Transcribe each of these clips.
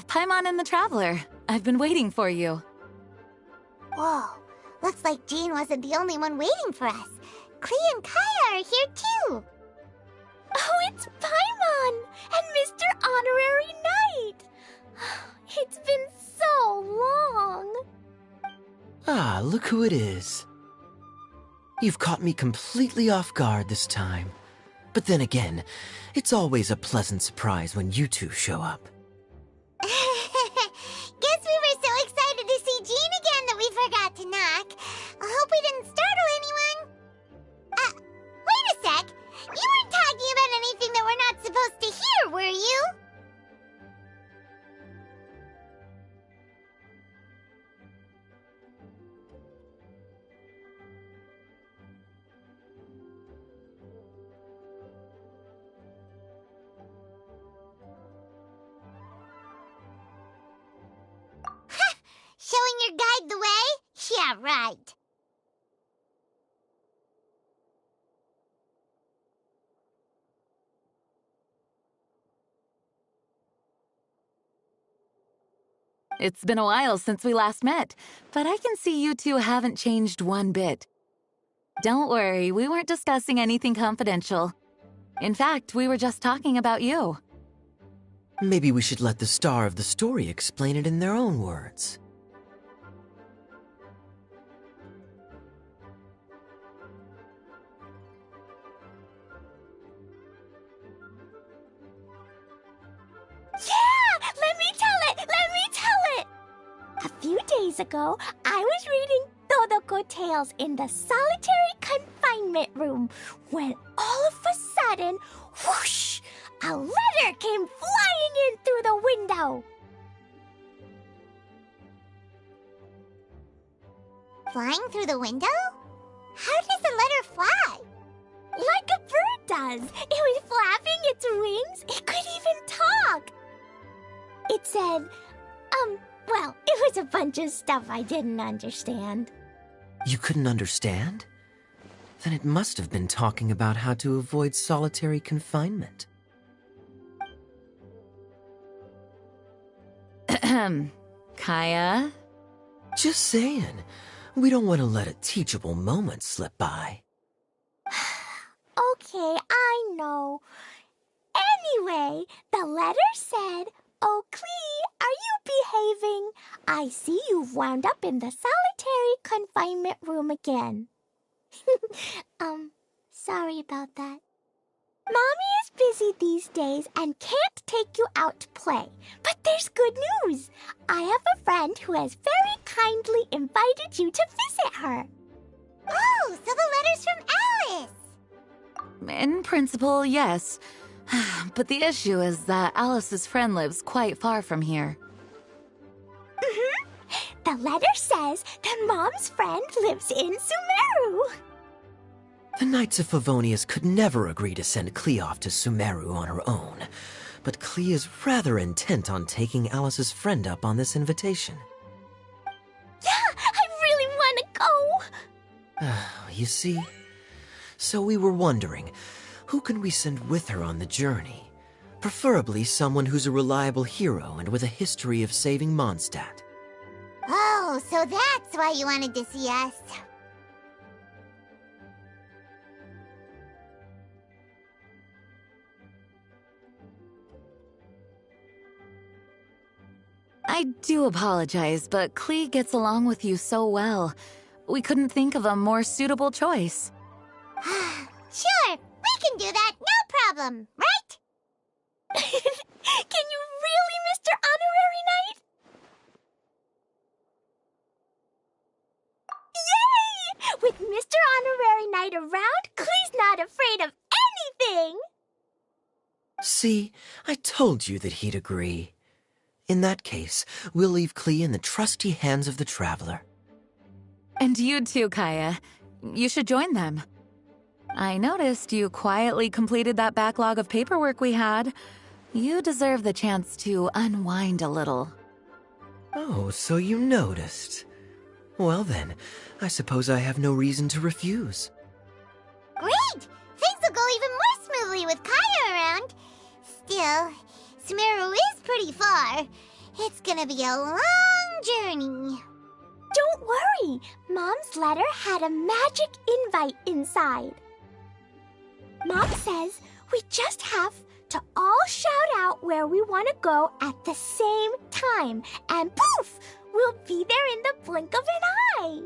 Paimon and the Traveler. I've been waiting for you. Whoa, looks like Jean wasn't the only one waiting for us. Klee and Kaya are here too. Oh, it's Paimon and Mr. Honorary Knight. It's been so long. Ah, look who it is. You've caught me completely off guard this time. But then again, it's always a pleasant surprise when you two show up. Guess we were so excited to see Jean again that we forgot to knock. I hope we didn't startle anyone. Wait a sec. You weren't talking about anything that we're not supposed to hear, were you? Showing your guide the way? Yeah, right. It's been a while since we last met, but I can see you two haven't changed one bit. Don't worry, we weren't discussing anything confidential. In fact, we were just talking about you. Maybe we should let the star of the story explain it in their own words. Yeah! Let me tell it! Let me tell it! A few days ago, I was reading Todoko Tales in the solitary confinement room when all of a sudden, whoosh! A letter came flying in through the window. Flying through the window? How does a letter fly? Like a bird does. It was flapping its wings. It could even talk. It said, well, it was a bunch of stuff I didn't understand. You couldn't understand? Then it must have been talking about how to avoid solitary confinement. Kaya? Just saying. We don't want to let a teachable moment slip by. Okay, I know. Anyway, the letter said, "Oh, Klee, are you behaving? I see you've wound up in the solitary confinement room again." Sorry about that. Mommy is busy these days and can't take you out to play. But there's good news. I have a friend who has very kindly invited you to visit her. Oh, so the letter's from Alice! In principle, yes. But the issue is that Alice's friend lives quite far from here. The letter says that Mom's friend lives in Sumeru. The Knights of Favonius could never agree to send Klee off to Sumeru on her own, but Klee is rather intent on taking Alice's friend up on this invitation. Yeah, I really want to go. You see? So we were wondering, who can we send with her on the journey? Preferably someone who's a reliable hero and with a history of saving Mondstadt. Oh, so that's why you wanted to see us. I do apologize, but Klee gets along with you so well. We couldn't think of a more suitable choice. Sure, we can do that, no problem, right? Can you really, Mr. Honorary Knight? Yay! With Mr. Honorary Knight around, Klee's not afraid of anything! See, I told you that he'd agree. In that case, we'll leave Klee in the trusty hands of the Traveler. And you too, Kaya. You should join them. I noticed you quietly completed that backlog of paperwork we had. You deserve the chance to unwind a little. Oh, so you noticed. Well then, I suppose I have no reason to refuse. Great! Things will go even more smoothly with Kaya around. Still, Sumeru is pretty far. It's gonna be a long journey. Don't worry, Mom's letter had a magic invite inside. Mom says we just have to all shout out where we want to go at the same time, and poof, we'll be there in the blink of an eye.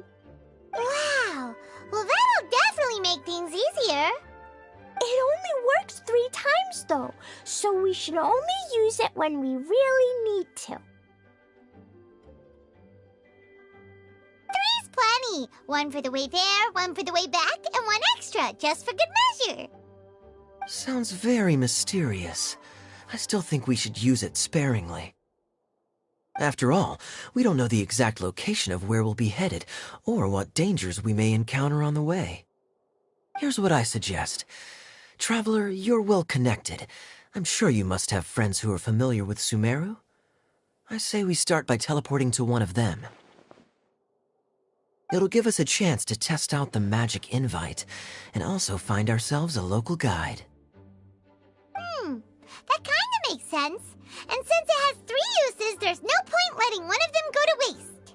Wow! Well, that'll definitely make things easier. It only works 3 times, though, so we should only use it when we really need to. 3's plenty. 1 for the way there, 1 for the way back, and 1 extra, just for good measure. Sounds very mysterious. I still think we should use it sparingly. After all, we don't know the exact location of where we'll be headed, or what dangers we may encounter on the way. Here's what I suggest. Traveler, you're well connected. I'm sure you must have friends who are familiar with Sumeru. I say we start by teleporting to one of them. It'll give us a chance to test out the magic invite, and also find ourselves a local guide. That kinda makes sense. And since it has 3 uses, there's no point letting one of them go to waste.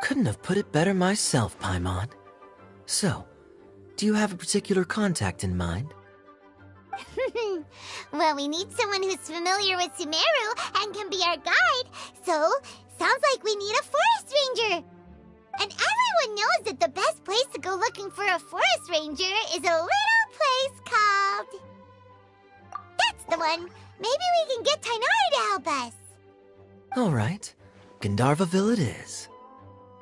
Couldn't have put it better myself, Paimon. So, do you have a particular contact in mind? Well, we need someone who's familiar with Sumeru and can be our guide, so sounds like we need a forest ranger. And everyone knows that the best place to go looking for a forest ranger is a little place called... That's the one! Maybe we can get Tainari to help us. All right, Gandharvaville it is.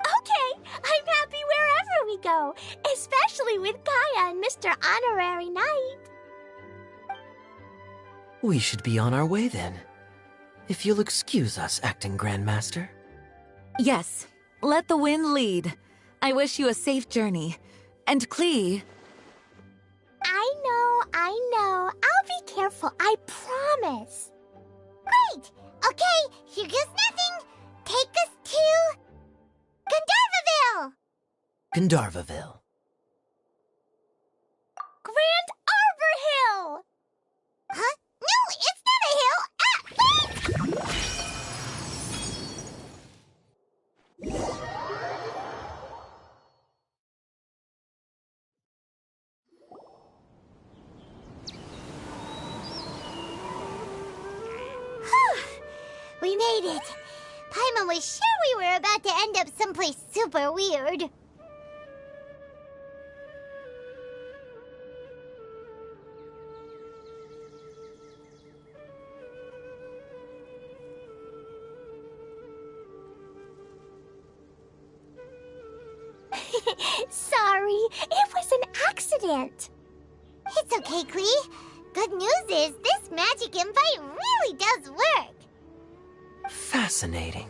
Okay, I'm happy wherever we go, especially with Kaya and Mr. Honorary Knight. We should be on our way then. If you'll excuse us, Acting Grandmaster. Yes, let the wind lead. I wish you a safe journey. And Klee... I know. I'll be careful, I promise. Great! Okay, here goes nothing. Take us to... Gandharvaville! Gandharvaville. Grand Arbor Hill! Huh? No, it's not a hill! We made it! Paimon was sure we were about to end up someplace super weird. Sorry, it was an accident. It's okay, Klee. Good news is this magic invite really does work. Fascinating.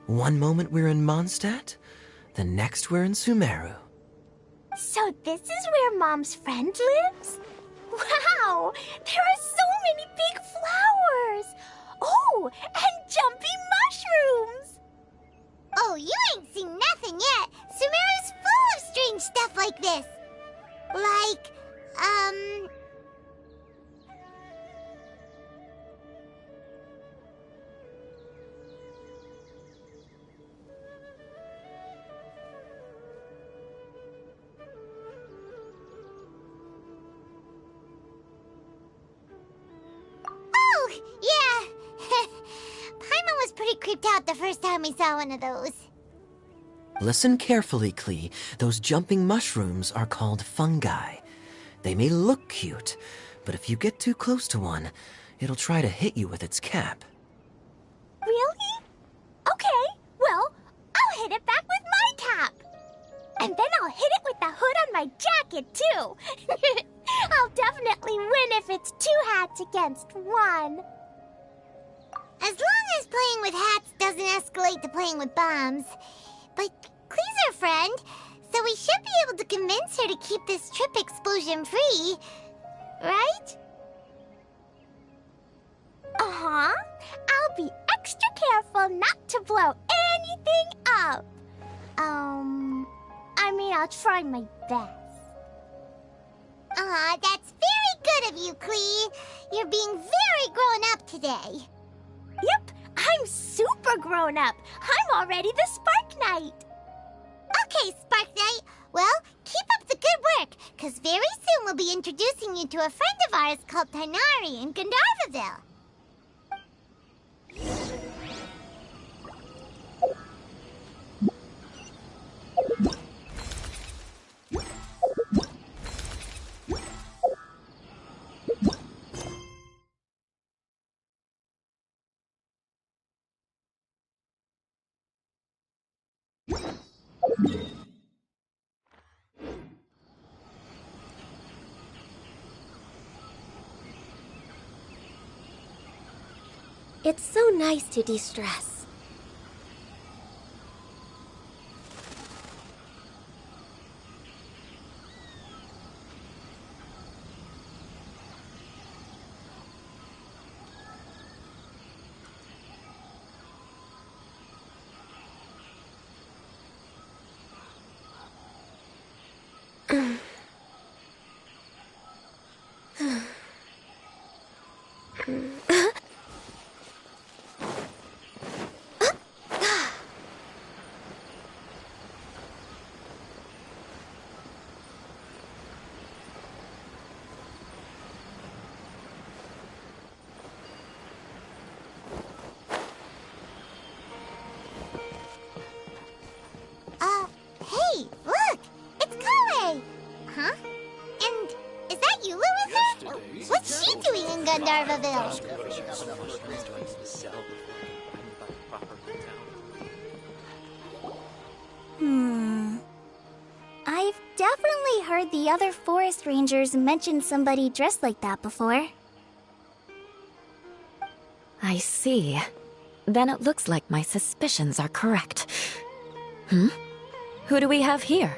One moment we're in Mondstadt, the next we're in Sumeru. So this is where Mom's friend lives? Wow! There are so many big flowers! Oh, and jumping mushrooms! Oh, you ain't seen nothing yet. Sumeru's full of strange stuff like this. Like, Oh, yeah. Paimon was pretty creeped out the first time we saw one of those. Listen carefully, Klee. Those jumping mushrooms are called fungi. They may look cute, but if you get too close to one, it'll try to hit you with its cap. Really? Okay, well, I'll hit it back with my cap. And then I'll hit it with the hood on my jacket, too. I'll definitely win if it's 2 hats against 1. As long as playing with hats doesn't escalate to playing with bombs. But Klee's our friend, so we should be able to convince her to keep this trip explosion-free, right? Uh-huh. I'll be extra careful not to blow anything up. I mean, I'll try my best. That's very good of you, Klee. You're being very grown up today. Yep, I'm super grown up. I'm already the Spark Knight. Okay, Spark Knight. Well, keep up the good work, because very soon we'll be introducing you to a friend of ours called Tighnari in Gandharvaville. It's so nice to de-stress. Hey, look! It's Kale! Huh? And is that Eula with her? What's she doing in Gandharvaville? I've definitely heard the other forest rangers mention somebody dressed like that before. I see. Then it looks like my suspicions are correct. Who do we have here?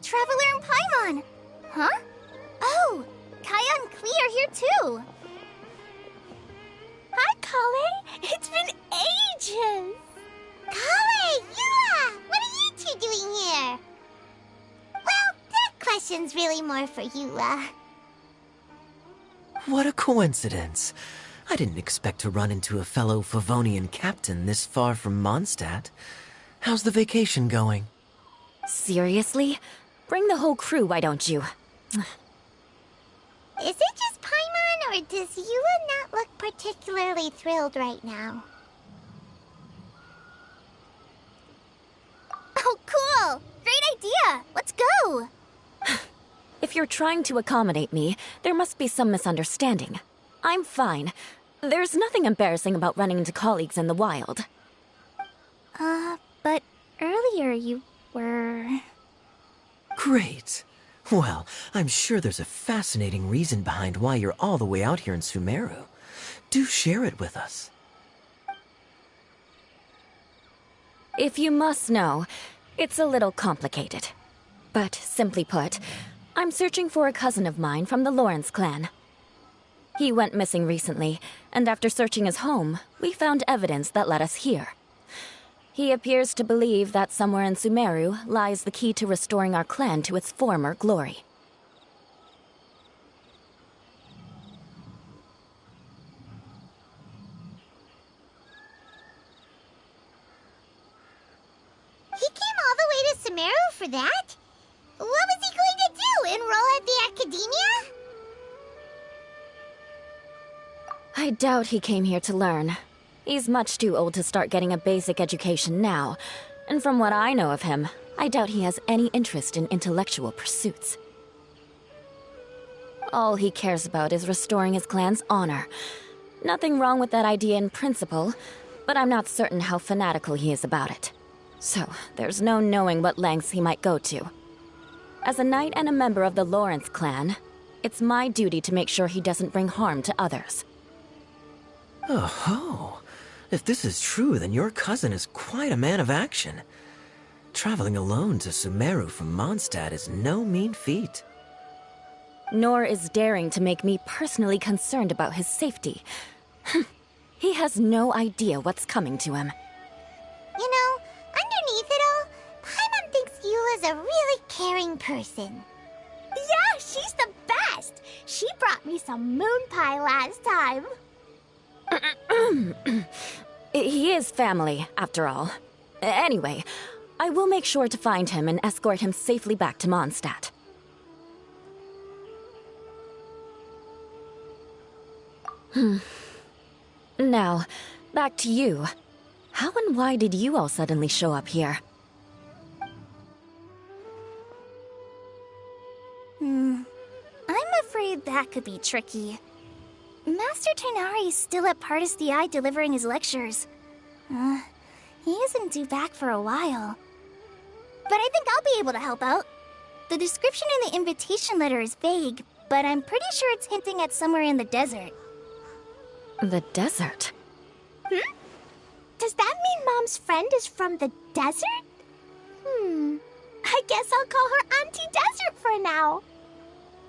Traveler and Paimon! Huh? Oh, Kaya and Klee are here too! Hi, Kale. It's been ages. Kale! Eula! What are you two doing here? Well, that question's really more for Eula. What a coincidence. I didn't expect to run into a fellow Favonian captain this far from Mondstadt. How's the vacation going? Seriously? Bring the whole crew, why don't you? Is it just Paimon, or does Eula not look particularly thrilled right now? Oh, cool! Great idea! Let's go! If you're trying to accommodate me, there must be some misunderstanding. I'm fine. There's nothing embarrassing about running into colleagues in the wild. But earlier you were... Great. Well, I'm sure there's a fascinating reason behind why you're all the way out here in Sumeru. Do share it with us. If you must know, it's a little complicated. But simply put, I'm searching for a cousin of mine from the Lawrence clan. He went missing recently, and after searching his home, we found evidence that led us here. He appears to believe that somewhere in Sumeru lies the key to restoring our clan to its former glory. He came all the way to Sumeru for that? What was he going to do? Enroll at the academia? I doubt he came here to learn. He's much too old to start getting a basic education now, and from what I know of him, I doubt he has any interest in intellectual pursuits. All he cares about is restoring his clan's honor. Nothing wrong with that idea in principle, but I'm not certain how fanatical he is about it. So, there's no knowing what lengths he might go to. As a knight and a member of the Lawrence clan, it's my duty to make sure he doesn't bring harm to others. Oh-ho. If this is true, then your cousin is quite a man of action. Traveling alone to Sumeru from Mondstadt is no mean feat. Nor is daring to make me personally concerned about his safety. He has no idea what's coming to him. You know, underneath it all, Paimon thinks Eula's a really caring person. Yeah, she's the best. She brought me some moon pie last time. He is family, after all. Anyway, I will make sure to find him and escort him safely back to Mondstadt. Now, back to you. How and why did you all suddenly show up here? I'm afraid that could be tricky. Master Tighnari is still at Partis the Eye delivering his lectures. He isn't due back for a while. But I think I'll be able to help out. The description in the invitation letter is vague, but I'm pretty sure it's hinting at somewhere in the desert. The desert? Does that mean Mom's friend is from the desert? I guess I'll call her Auntie Desert for now.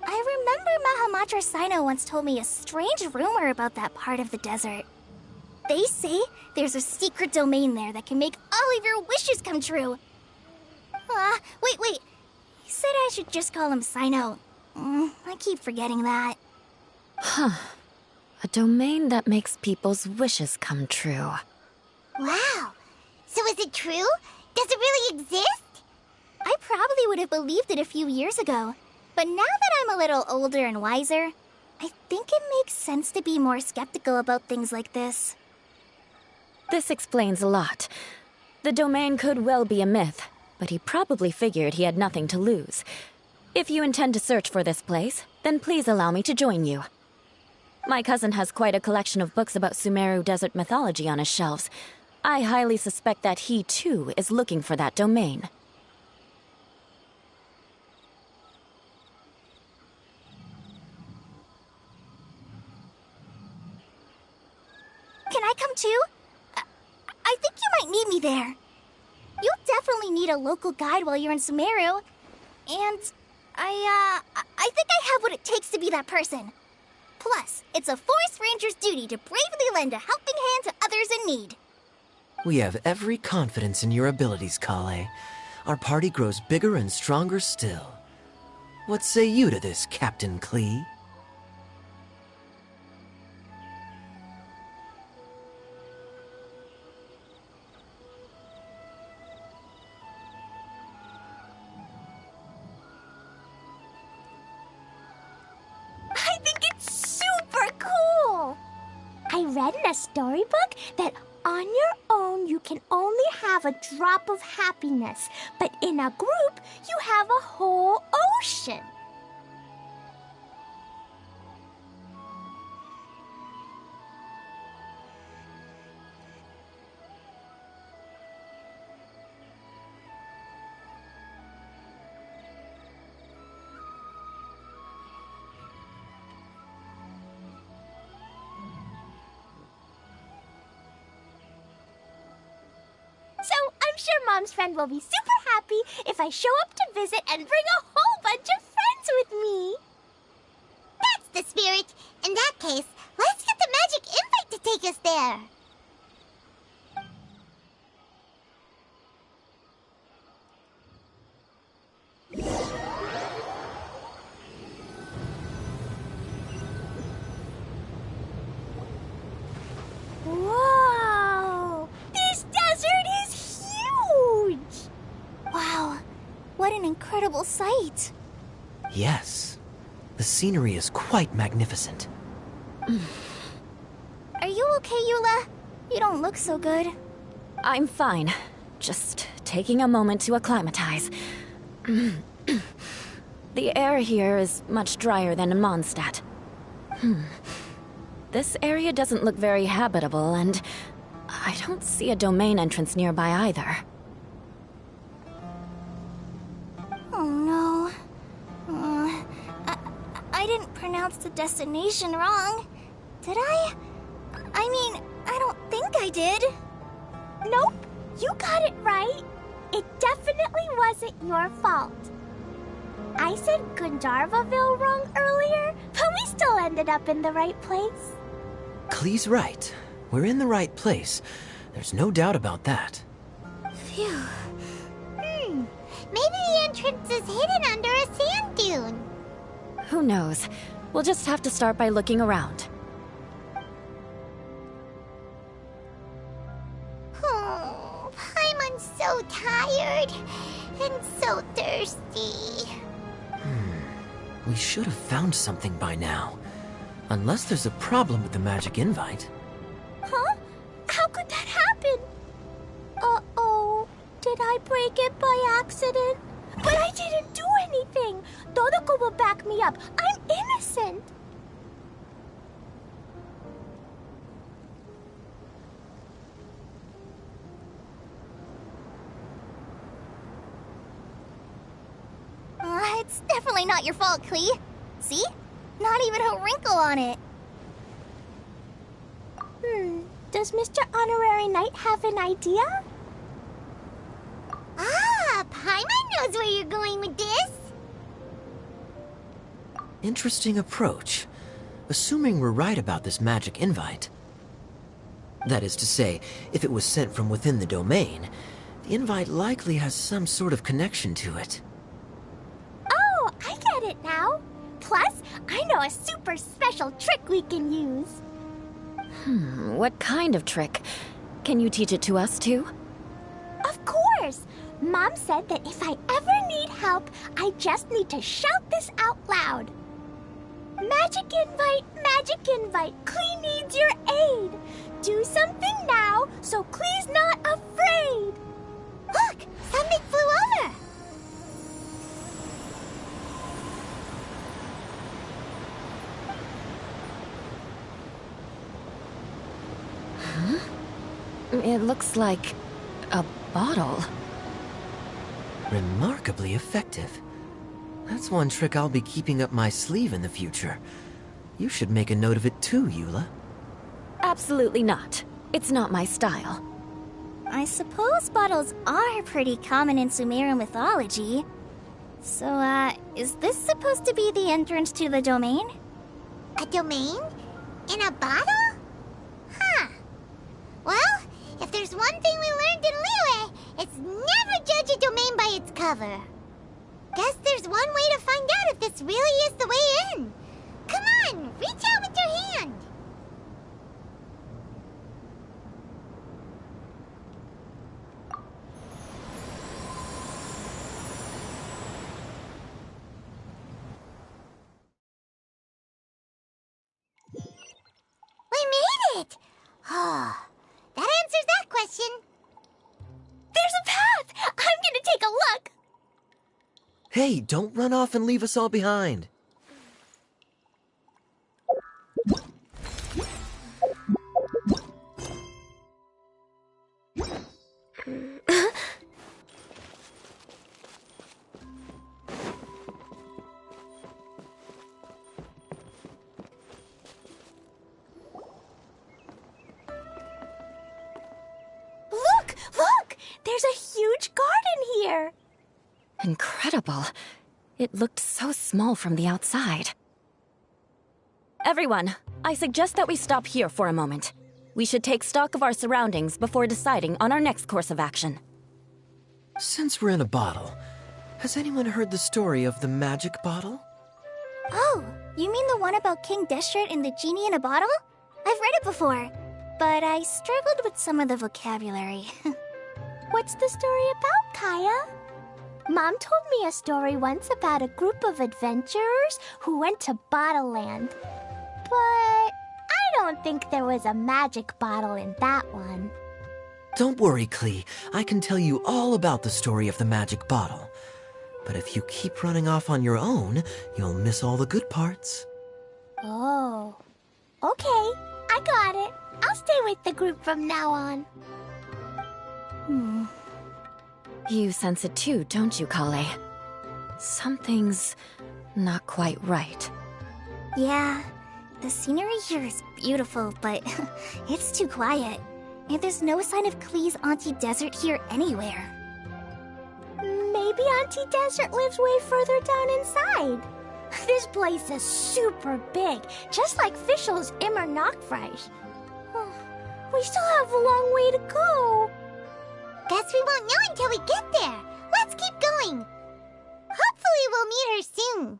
I remember Mahamatra Sino once told me a strange rumor about that part of the desert. They say there's a secret domain there that can make all of your wishes come true. Wait. He said I should just call him Sino. I keep forgetting that. A domain that makes people's wishes come true. Wow. So is it true? Does it really exist? I probably would have believed it a few years ago. But now that I'm a little older and wiser, I think it makes sense to be more skeptical about things like this. This explains a lot. The domain could well be a myth, but he probably figured he had nothing to lose. If you intend to search for this place, then please allow me to join you. My cousin has quite a collection of books about Sumeru desert mythology on his shelves. I highly suspect that he, too, is looking for that domain. Can I come too? I think you might need me there. You'll definitely need a local guide while you're in Sumeru. And I think I have what it takes to be that person. Plus, it's a forest ranger's duty to bravely lend a helping hand to others in need. We have every confidence in your abilities, Kale. Our party grows bigger and stronger still. What say you to this, Captain Klee? I think it's super cool! I read in a storybook that on your own you can only have a drop of happiness, but in a group you have a whole ocean. sure Mom's friend will be super happy if I show up to visit and bring a whole bunch of friends with me. That's the spirit. In that case, let's get the magic invite to take us there. Whoa! This desert is huge! Wow, what an incredible sight. Yes, the scenery is quite magnificent. Are you okay, Eula? You don't look so good. I'm fine. Just taking a moment to acclimatize. The air here is much drier than in Mondstadt. This area doesn't look very habitable, and I don't see a domain entrance nearby either. Oh no. I didn't pronounce the destination wrong. Did I? I mean, I don't think I did. Nope, you got it right. It definitely wasn't your fault. I said Gundharvaville wrong earlier, but we still ended up in the right place. Klee's right. We're in the right place. There's no doubt about that. Phew. Maybe the entrance is hidden under a sand dune. Who knows? We'll just have to start by looking around. Oh, Paimon's so tired and so thirsty. We should have found something by now. Unless there's a problem with the magic invite. Huh? How could that happen? Uh-oh. Did I break it by accident? But I didn't do anything. Todoko will back me up. I'm innocent. It's definitely not your fault, Klee. See? Not even a wrinkle on it. Does Mr. Honorary Knight have an idea? Ah, Paimon knows where you're going with this. Interesting approach. Assuming we're right about this magic invite. That is to say, if it was sent from within the domain, the invite likely has some sort of connection to it. Oh, I get it now. Plus, I know a super special trick we can use. What kind of trick? Can you teach it to us too? Of course! Mom said that if I ever need help, I just need to shout this out loud. Magic invite, Klee needs your aid. Do something now so Klee's not afraid. Look, something flew over. It looks like a bottle. Remarkably effective. That's one trick I'll be keeping up my sleeve in the future. You should make a note of it too, Eula. Absolutely not. It's not my style. I suppose bottles are pretty common in Sumerian mythology. So, is this supposed to be the entrance to the domain? A domain? In a bottle? Huh. Well, if there's one thing we learned in Liyue, it's never judge a domain by its cover. Guess there's one way to find out if this really is the way in. Come on, reach out with your hand. We made it! Oh, that answers that question. There's a path! I'm gonna take a look! Hey, don't run off and leave us all behind. Look! There's a incredible. It looked so small from the outside. Everyone, I suggest that we stop here for a moment. We should take stock of our surroundings before deciding on our next course of action. Since we're in a bottle, has anyone heard the story of the magic bottle? Oh, you mean the one about King Deshret and the genie in a bottle? I've read it before, but I struggled with some of the vocabulary. What's the story about, Kaya? Mom told me a story once about a group of adventurers who went to Bottle Land. But I don't think there was a magic bottle in that one. Don't worry, Klee. I can tell you all about the story of the magic bottle. But if you keep running off on your own, you'll miss all the good parts. Oh. Okay, I got it. I'll stay with the group from now on. You sense it too, don't you, Kale? Something's not quite right. Yeah, the scenery here is beautiful, but it's too quiet. And there's no sign of Klee's Auntie Desert here anywhere. Maybe Auntie Desert lives way further down inside. This place is super big, just like Fischl's Immer Nachtreich. We still have a long way to go. Guess we won't know until we get there. Let's keep going. Hopefully we'll meet her soon.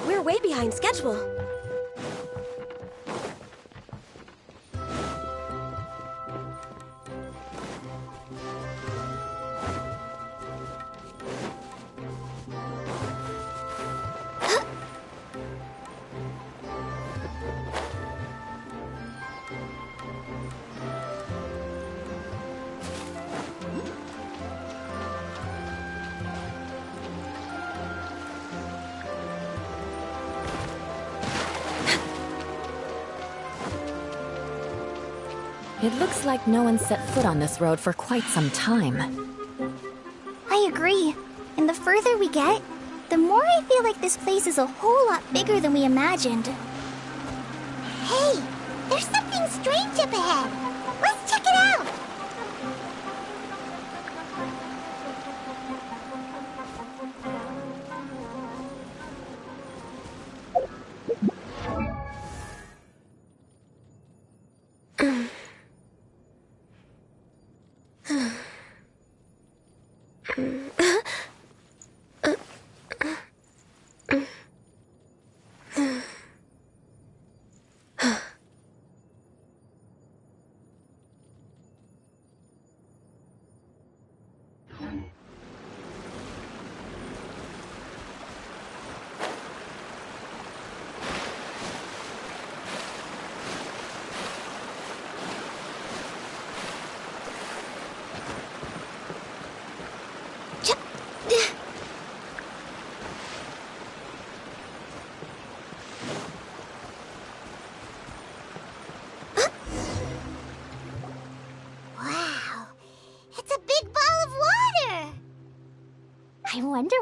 We're way behind schedule. It looks like no one set foot on this road for quite some time. I agree. And the further we get, the more I feel like this place is a whole lot bigger than we imagined. Hey, there's something strange up ahead. Let's check it out.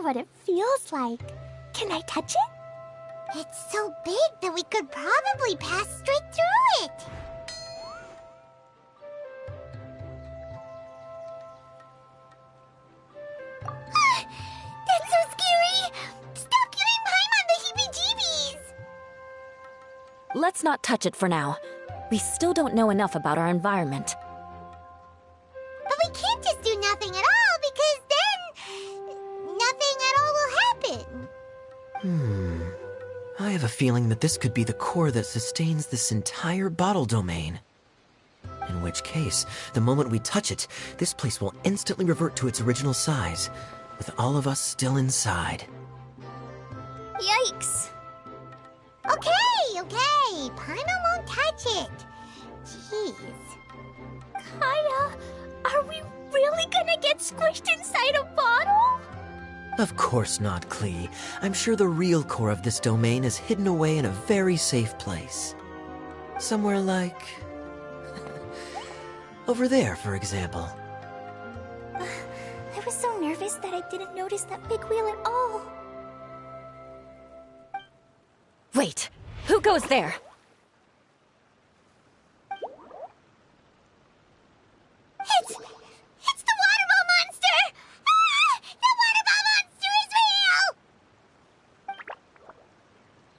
wonder what it feels like. Can I touch it? It's so big that we could probably pass straight through it. That's so scary! Stop giving Paimon the heebie-jeebies! Let's not touch it for now. We still don't know enough about our environment. But we can't just do nothing at all, because then nothing at all will happen. I have a feeling that this could be the core that sustains this entire bottle domain. In which case, the moment we touch it, this place will instantly revert to its original size, with all of us still inside. Yikes. Okay. Paimon won't touch it. Jeez. Kaya, are we really gonna get squished inside a bottle? Of course not, Klee. I'm sure the real core of this domain is hidden away in a very safe place. Somewhere like... over there, for example. I was so nervous that I didn't notice that big wheel at all. Wait, who goes there? It's the water ball monster! Ah! The water ball monster is real!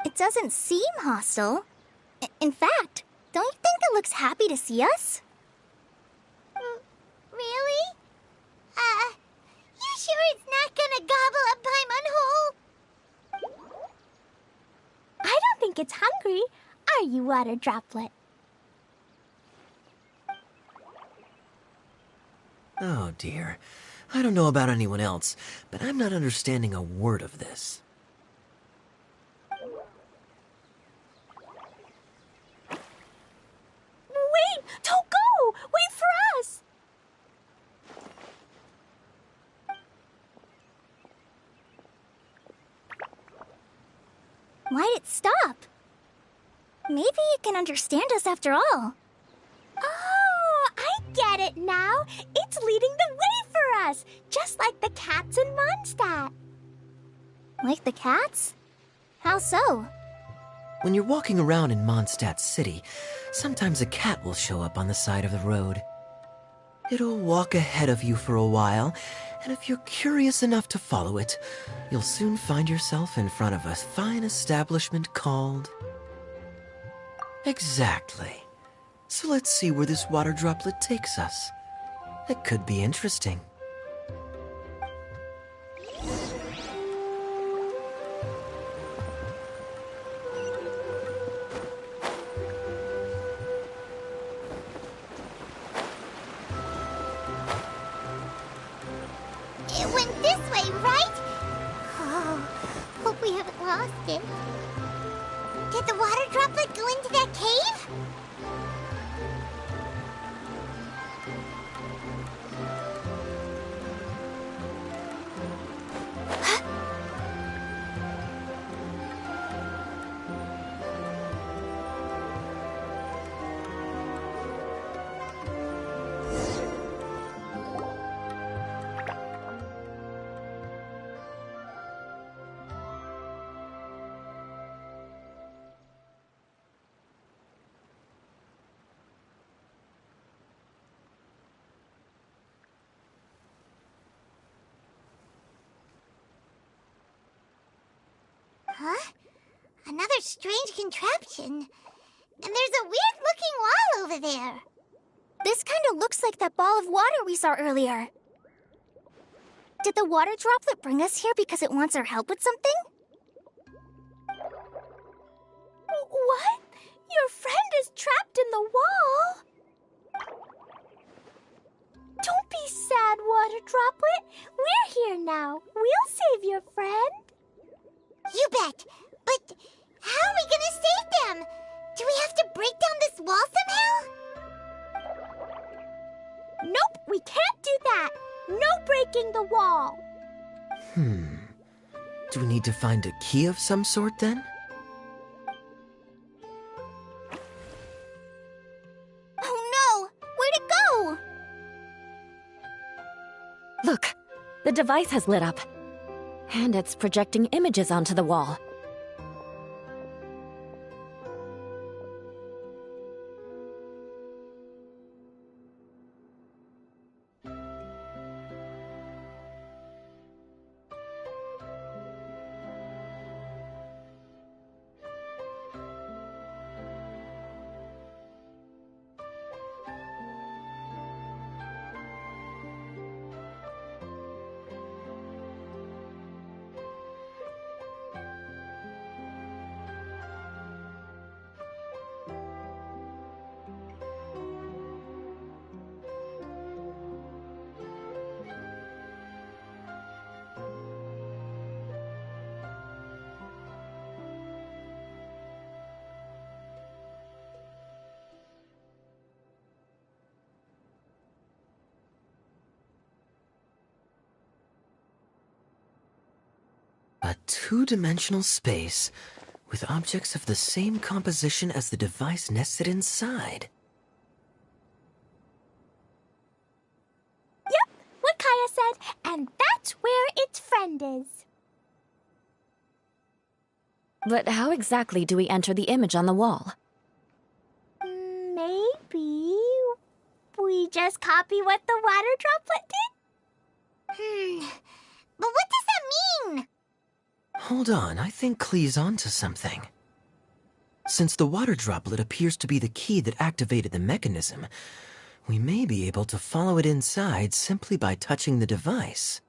It doesn't seem hostile. In fact, don't you think it looks happy to see us? Really? You sure it's not gonna gobble up Paimon whole? I don't think it's hungry. Are you, Water Droplet? Oh dear. I don't know about anyone else, but I'm not understanding a word of this. Wait! Don't go! Wait for us! Why'd it stop? Maybe it can understand us after all. Oh, I get it now. It's leading the way for us, just like the cats in Mondstadt. Like the cats? How so? When you're walking around in Mondstadt City, sometimes a cat will show up on the side of the road. It'll walk ahead of you for a while, and if you're curious enough to follow it, you'll soon find yourself in front of a fine establishment called... Exactly. So let's see where this water droplet takes us. It could be interesting. It went this way, right? Oh, hope we haven't lost it. Did the water droplet go into that cave? Huh? Another strange contraption. And there's a weird-looking wall over there. This kind of looks like that ball of water we saw earlier. Did the water droplet bring us here because it wants our help with something? What? Your friend is trapped in the wall? Don't be sad, Water Droplet. We're here now. We'll save your friend. You bet. But how are we gonna save them? Do we have to break down this wall somehow? Nope, we can't do that. No breaking the wall. Do we need to find a key of some sort then? Oh no! Where'd it go? Look, the device has lit up. And it's projecting images onto the wall. A two-dimensional space with objects of the same composition as the device nested inside. Yep, what Kaya said, and that's where its friend is. But how exactly do we enter the image on the wall? Maybe we just copy what the water droplet did? But what does that mean? Hold on, I think Klee's onto something. Since the water droplet appears to be the key that activated the mechanism, we may be able to follow it inside simply by touching the device.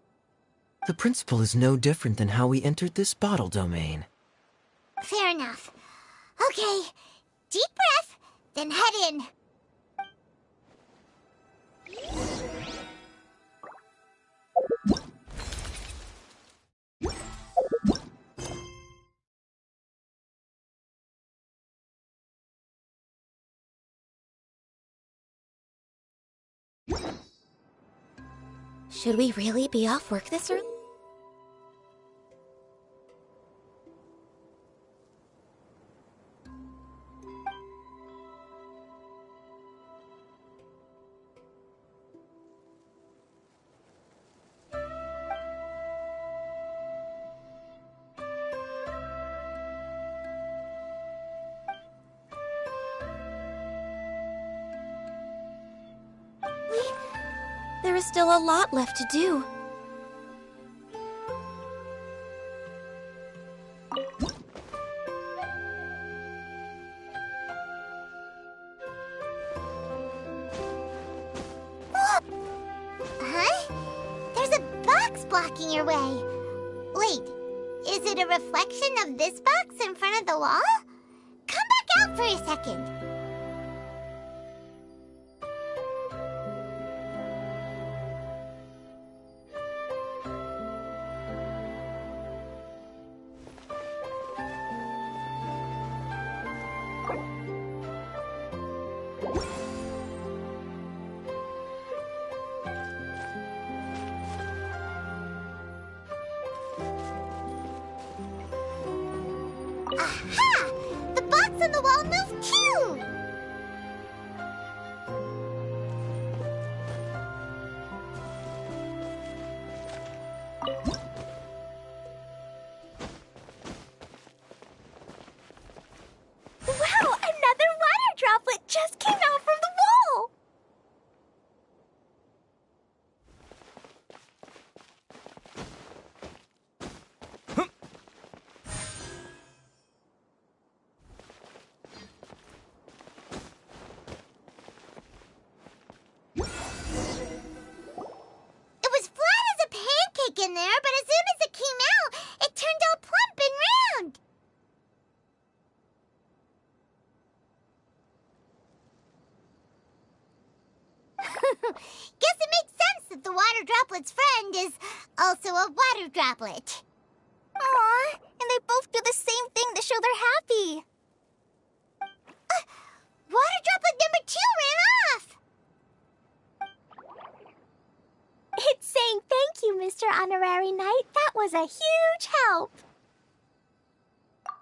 The principle is no different than how we entered this bottle domain. Fair enough. Okay, deep breath, then head in. Should we really be off work this early? There is still a lot left to do. Huh? There's a box blocking your way. Wait, is it a reflection of this box in front of the wall? Come back out for a second. Aha! The box on the wall moved too! Wow, another water droplet just came out from the wall! It was flat as a pancake in there, but as soon as it came out, it turned all plump and round. Guess it makes sense that the water droplet's friend is also a water droplet. Aw, and they both do the same thing to show they're happy. Water droplet number 2 ran off! It's saying thank you, Mr. Honorary Knight. That was a huge help.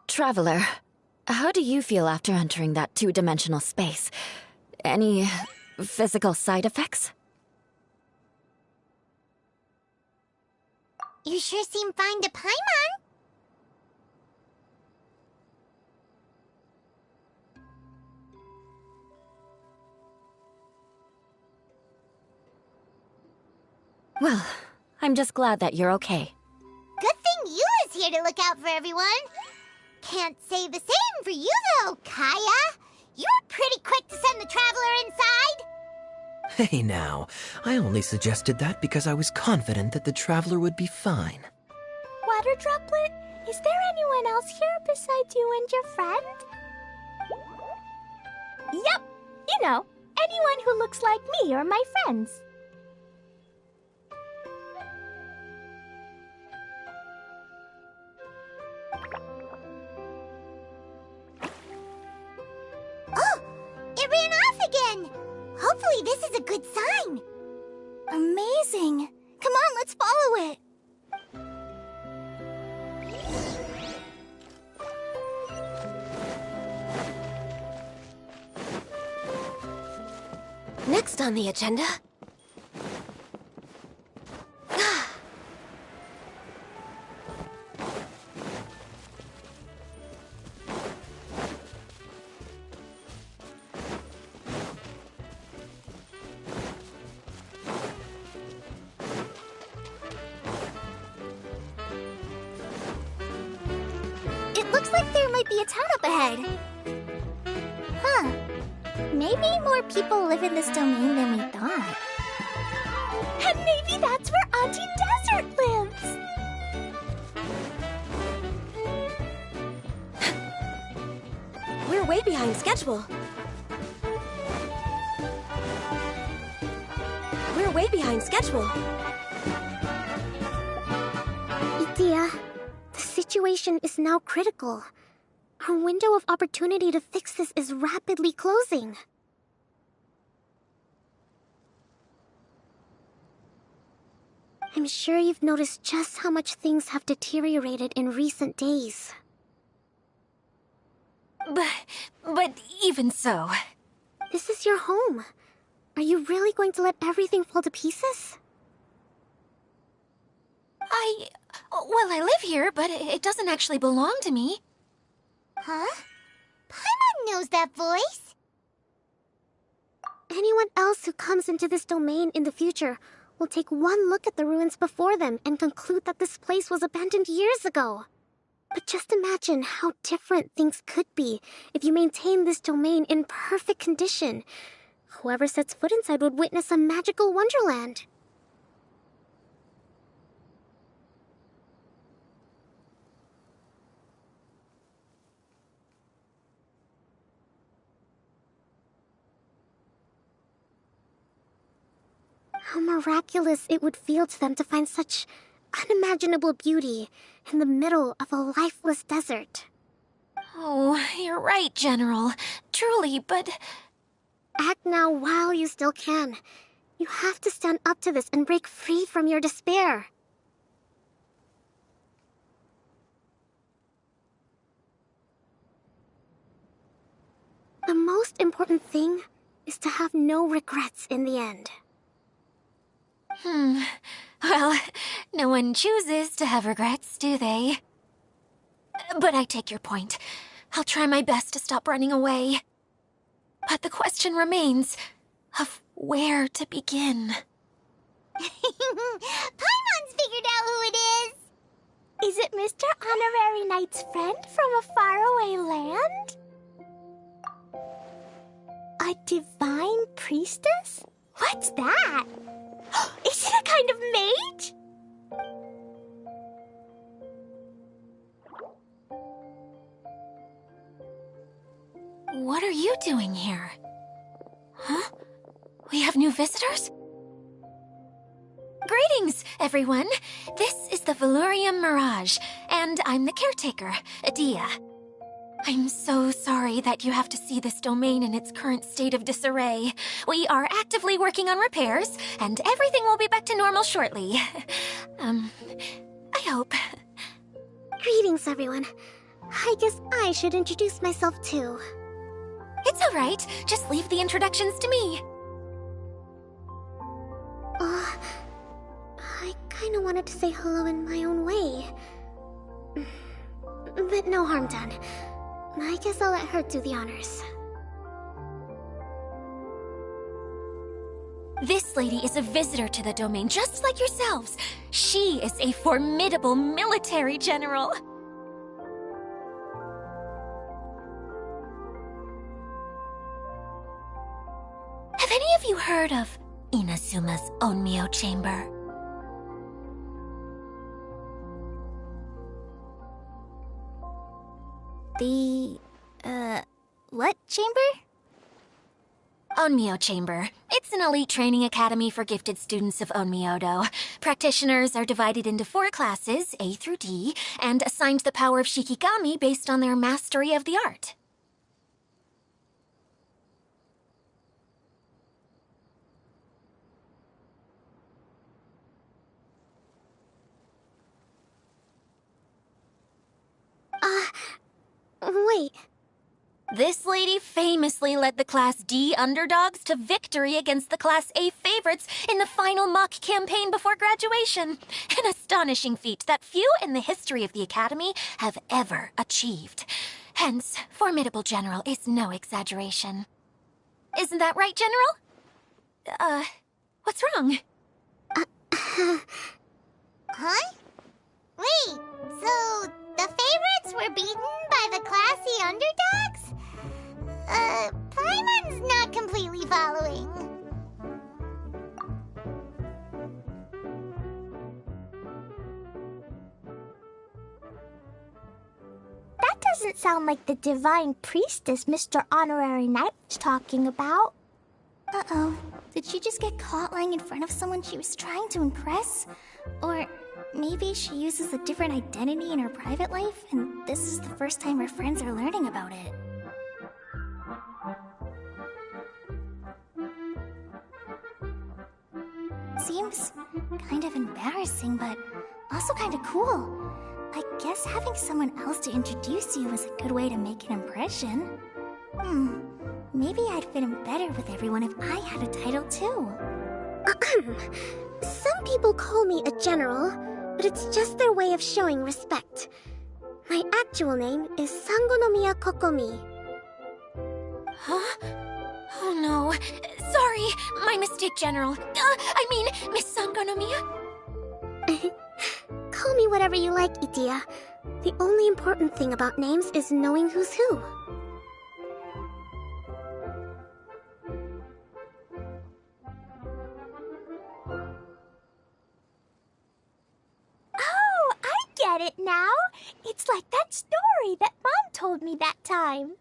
Traveler, how do you feel after entering that two-dimensional space? Any physical side effects? You sure seem fine to Paimon. Well, I'm just glad that you're okay. Good thing Eula's here to look out for everyone. Can't say the same for you, though, Kaya. You were pretty quick to send the Traveler inside. Hey now, I only suggested that because I was confident that the Traveler would be fine. Water Droplet, is there anyone else here besides you and your friend? Yep, you know, anyone who looks like me or my friends. Oh, it ran off again. Hopefully this is a good sign. Amazing. Come on, let's follow it. Next on the agenda... It looks like there might be a town up ahead. Huh. Maybe more people live in this domain than we thought. And maybe that's where Auntie Desert lives. We're way behind schedule. We're way behind schedule. Itia, the situation is now critical. Our window of opportunity to fix this is rapidly closing. I'm sure you've noticed just how much things have deteriorated in recent days. But even so... This is your home. Are you really going to let everything fall to pieces? Well, I live here, but it doesn't actually belong to me. Huh? Paimon knows that voice. Anyone else who comes into this domain in the future will take one look at the ruins before them and conclude that this place was abandoned years ago. But just imagine how different things could be if you maintain this domain in perfect condition. Whoever sets foot inside would witness a magical wonderland. How miraculous it would feel to them to find such unimaginable beauty in the middle of a lifeless desert. Oh, you're right, General. Truly, but... Act now while you still can. You have to stand up to this and break free from your despair. The most important thing is to have no regrets in the end. Well, no one chooses to have regrets, do they? But I take your point. I'll try my best to stop running away. But the question remains of where to begin. Paimon's figured out who it is. Is it Mr. Honorary Knight's friend from a faraway land? A divine priestess? What's that? Is it a kind of mage? What are you doing here? Huh? We have new visitors? Greetings, everyone. This is the Valurium Mirage, and I'm the caretaker, Adia. I'm so sorry that you have to see this domain in its current state of disarray. We are actively working on repairs, and everything will be back to normal shortly. I hope. Greetings, everyone. I guess I should introduce myself too. It's all right. Just leave the introductions to me. I kind kinda wanted to say hello in my own way. But no harm done. I guess I'll let her do the honors. This lady is a visitor to the domain, just like yourselves. She is a formidable military general. Have any of you heard of Inazuma's Onmyo Chamber? The, what chamber? Onmyo Chamber. It's an elite training academy for gifted students of Onmyodo. Practitioners are divided into 4 classes, A through D, and assigned the power of Shikigami based on their mastery of the art. Wait. This lady famously led the Class D underdogs to victory against the Class A favorites in the final mock campaign before graduation. An astonishing feat that few in the history of the Academy have ever achieved. Hence, formidable general is no exaggeration. Isn't that right, General? What's wrong? Huh? Wait, so the favorites were beaten by the classy underdogs? Paimon's not completely following. That doesn't sound like the divine priestess Mr. Honorary Knight was talking about. Uh-oh. Did she just get caught lying in front of someone she was trying to impress? Or maybe she uses a different identity in her private life, and this is the first time her friends are learning about it. Seems kind of embarrassing, but also kind of cool. I guess having someone else to introduce you is a good way to make an impression. Maybe I'd fit in better with everyone if I had a title too. Some people call me a general, but it's just their way of showing respect. My actual name is Sangonomiya Kokomi. Huh? Oh no. Sorry, my mistake, General. I mean, Miss Sangonomiya. Call me whatever you like, Itia. The only important thing about names is knowing who's who. Oh, I get it now. It's like that story that Mom told me that time.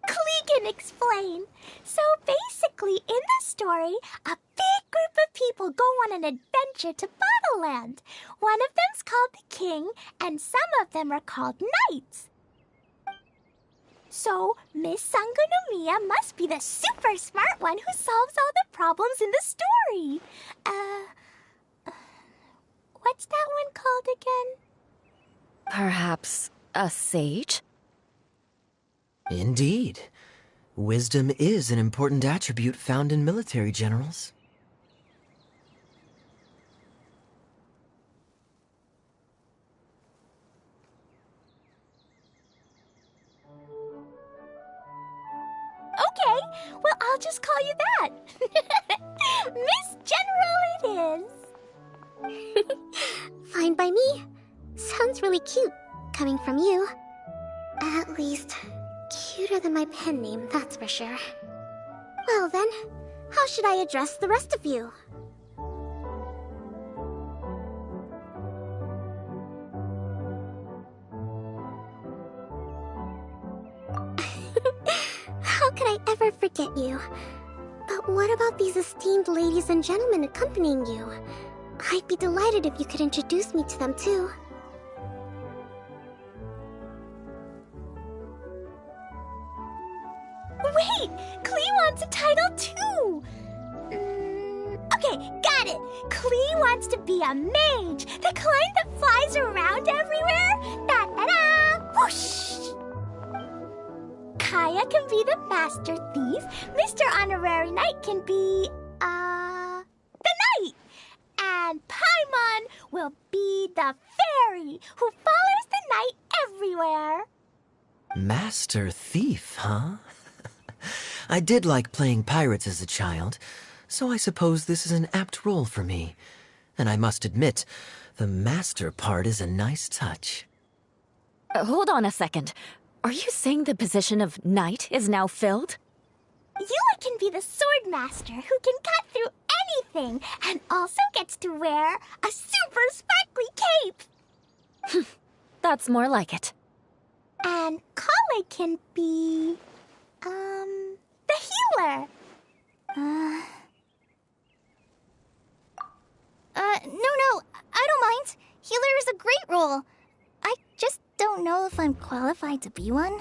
Klee can explain. So basically, in the story, a big group of people go on an adventure to Bottleland. One of them's called the King, and some of them are called Knights. So, Miss Sangonomiya must be the super smart one who solves all the problems in the story. What's that one called again? Perhaps a sage? Indeed. Wisdom is an important attribute found in military generals. Okay, well, I'll just call you that. Miss General it is. Fine by me. Sounds really cute, coming from you. At least, cuter than my pen name, that's for sure. Well then, how should I address the rest of you? How could I ever forget you? But what about these esteemed ladies and gentlemen accompanying you? I'd be delighted if you could introduce me to them too. Wait, Klee wants a title too. Okay, got it. Klee wants to be a mage, the kind that flies around everywhere. Da-da-da! Whoosh! Kaya can be the master thief. Mr. Honorary Knight can be, the knight. And Paimon will be the fairy who follows the knight everywhere. Master Thief, huh? I did like playing pirates as a child, so I suppose this is an apt role for me. And I must admit, the master part is a nice touch. Hold on a second. Are you saying the position of knight is now filled? Eula can be the sword master who can cut through anything and also gets to wear a super sparkly cape. That's more like it. And Kale can be, the healer. No, I don't mind. Healer is a great role. I just don't know if I'm qualified to be one.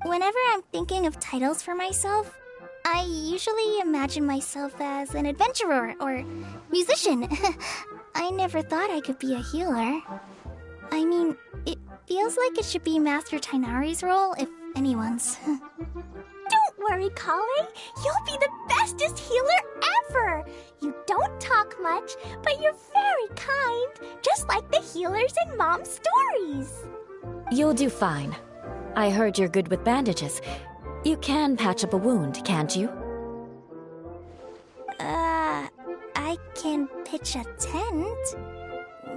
Whenever I'm thinking of titles for myself, I usually imagine myself as an adventurer or musician. I never thought I could be a healer. I mean, it feels like it should be Master Tainari's role, if anyone's. Don't worry, Kale. You'll be the bestest healer ever. You don't talk much, but you're very kind, just like the healers in Mom's stories. You'll do fine. I heard you're good with bandages. You can patch up a wound, can't you? I can pitch a tent.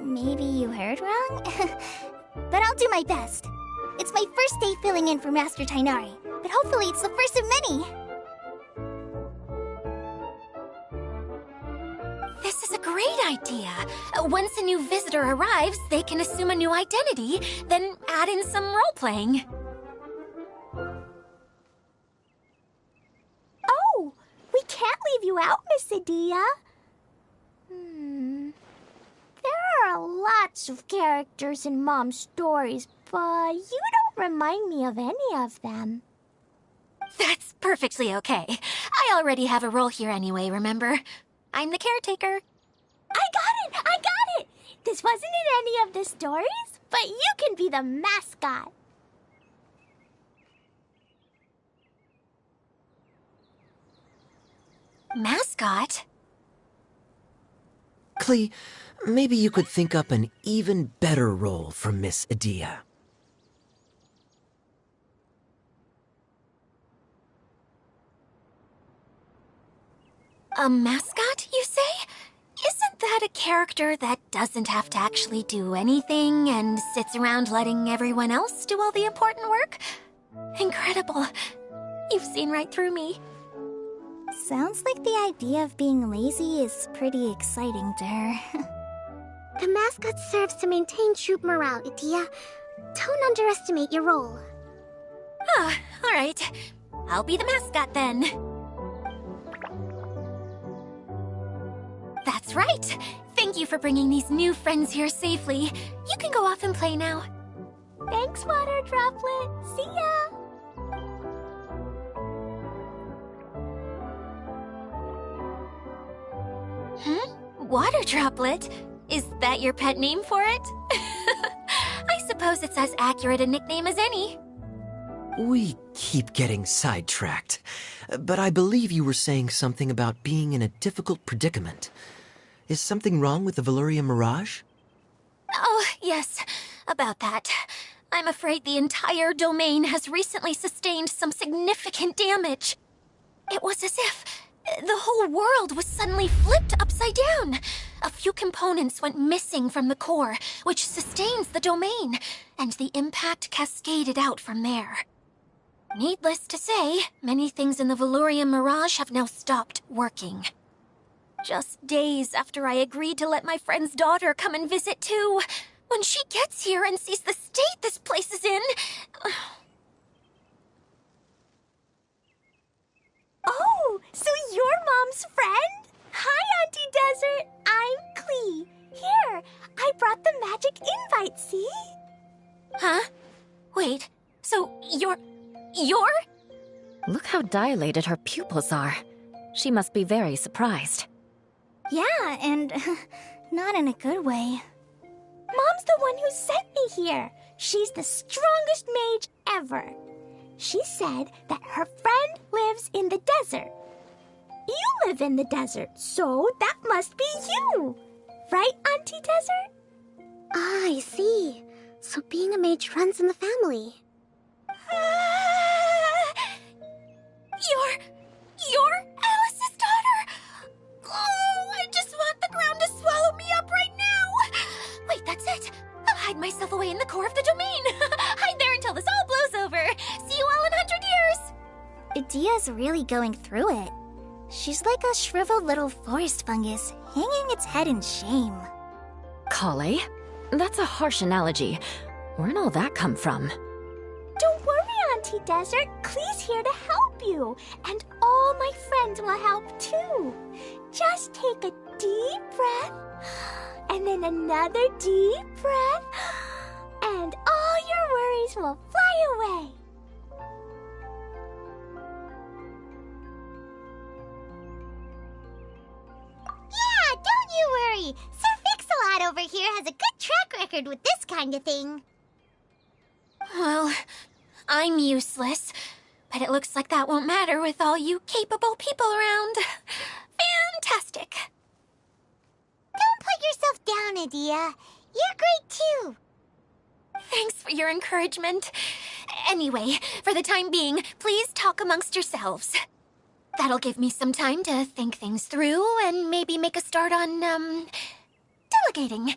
Maybe you heard wrong? But I'll do my best. It's my first day filling in for Master Tainari, but hopefully it's the first of many. This is a great idea. Once a new visitor arrives, they can assume a new identity, then add in some role-playing. Oh, we can't leave you out, Miss Adia. There are lots of characters in Mom's stories, but you don't remind me of any of them. That's perfectly okay. I already have a role here anyway, remember? I'm the caretaker. I got it! This wasn't in any of the stories, but you can be the mascot. Mascot? Klee, maybe you could think up an even better role for Miss Adia. A mascot, you say? Isn't that a character that doesn't have to actually do anything and sits around letting everyone else do all the important work? Incredible. You've seen right through me. Sounds like the idea of being lazy is pretty exciting to her. The mascot serves to maintain troop morale, Adia. Don't underestimate your role. Ah, all right. I'll be the mascot then. That's right. Thank you for bringing these new friends here safely. You can go off and play now. Thanks, Water Droplet. See ya! Water Droplet? Is that your pet name for it? I suppose it's as accurate a nickname as any. We keep getting sidetracked, but I believe you were saying something about being in a difficult predicament. Is something wrong with the Valyria Mirage? Oh, yes, about that. I'm afraid the entire domain has recently sustained some significant damage. It was as if the whole world was suddenly flipped upside down. A few components went missing from the core, which sustains the domain, and the impact cascaded out from there. Needless to say, many things in the Valyria Mirage have now stopped working. Just days after I agreed to let my friend's daughter come and visit too. When she gets here and sees the state this place is in... Oh, so you're Mom's friend? Hi, Auntie Desert. I'm Klee. Here, I brought the magic invite, see? Huh? Wait, so you're... Look how dilated her pupils are. She must be very surprised. Yeah, and not in a good way. Mom's the one who sent me here. She's the strongest mage ever. She said that her friend lives in the desert. You live in the desert, so that must be you. Right, Auntie Desert? Ah, I see. So being a mage runs in the family. You're Alice's daughter! Oh, I just want the ground to swallow me up right now! Wait, that's it! I'll hide myself away in the core of the domain! Hide there until this all blows over! See you all in 100 years! Idia's really going through it. She's like a shriveled little forest fungus, hanging its head in shame. Kale? That's a harsh analogy. Where'd all that come from? Don't worry, Auntie Desert. Klee's here to help you. And all my friends will help too. Just take a deep breath, and then another deep breath, and all your worries will fly away. Yeah, don't you worry. Sir Fix-a-Lot over here has a good track record with this kind of thing. Well, I'm useless, but it looks like that won't matter with all you capable people around. Fantastic. Don't put yourself down, Idia. You're great too. Thanks for your encouragement. Anyway, for the time being, please talk amongst yourselves. That'll give me some time to think things through and maybe make a start on, delegating.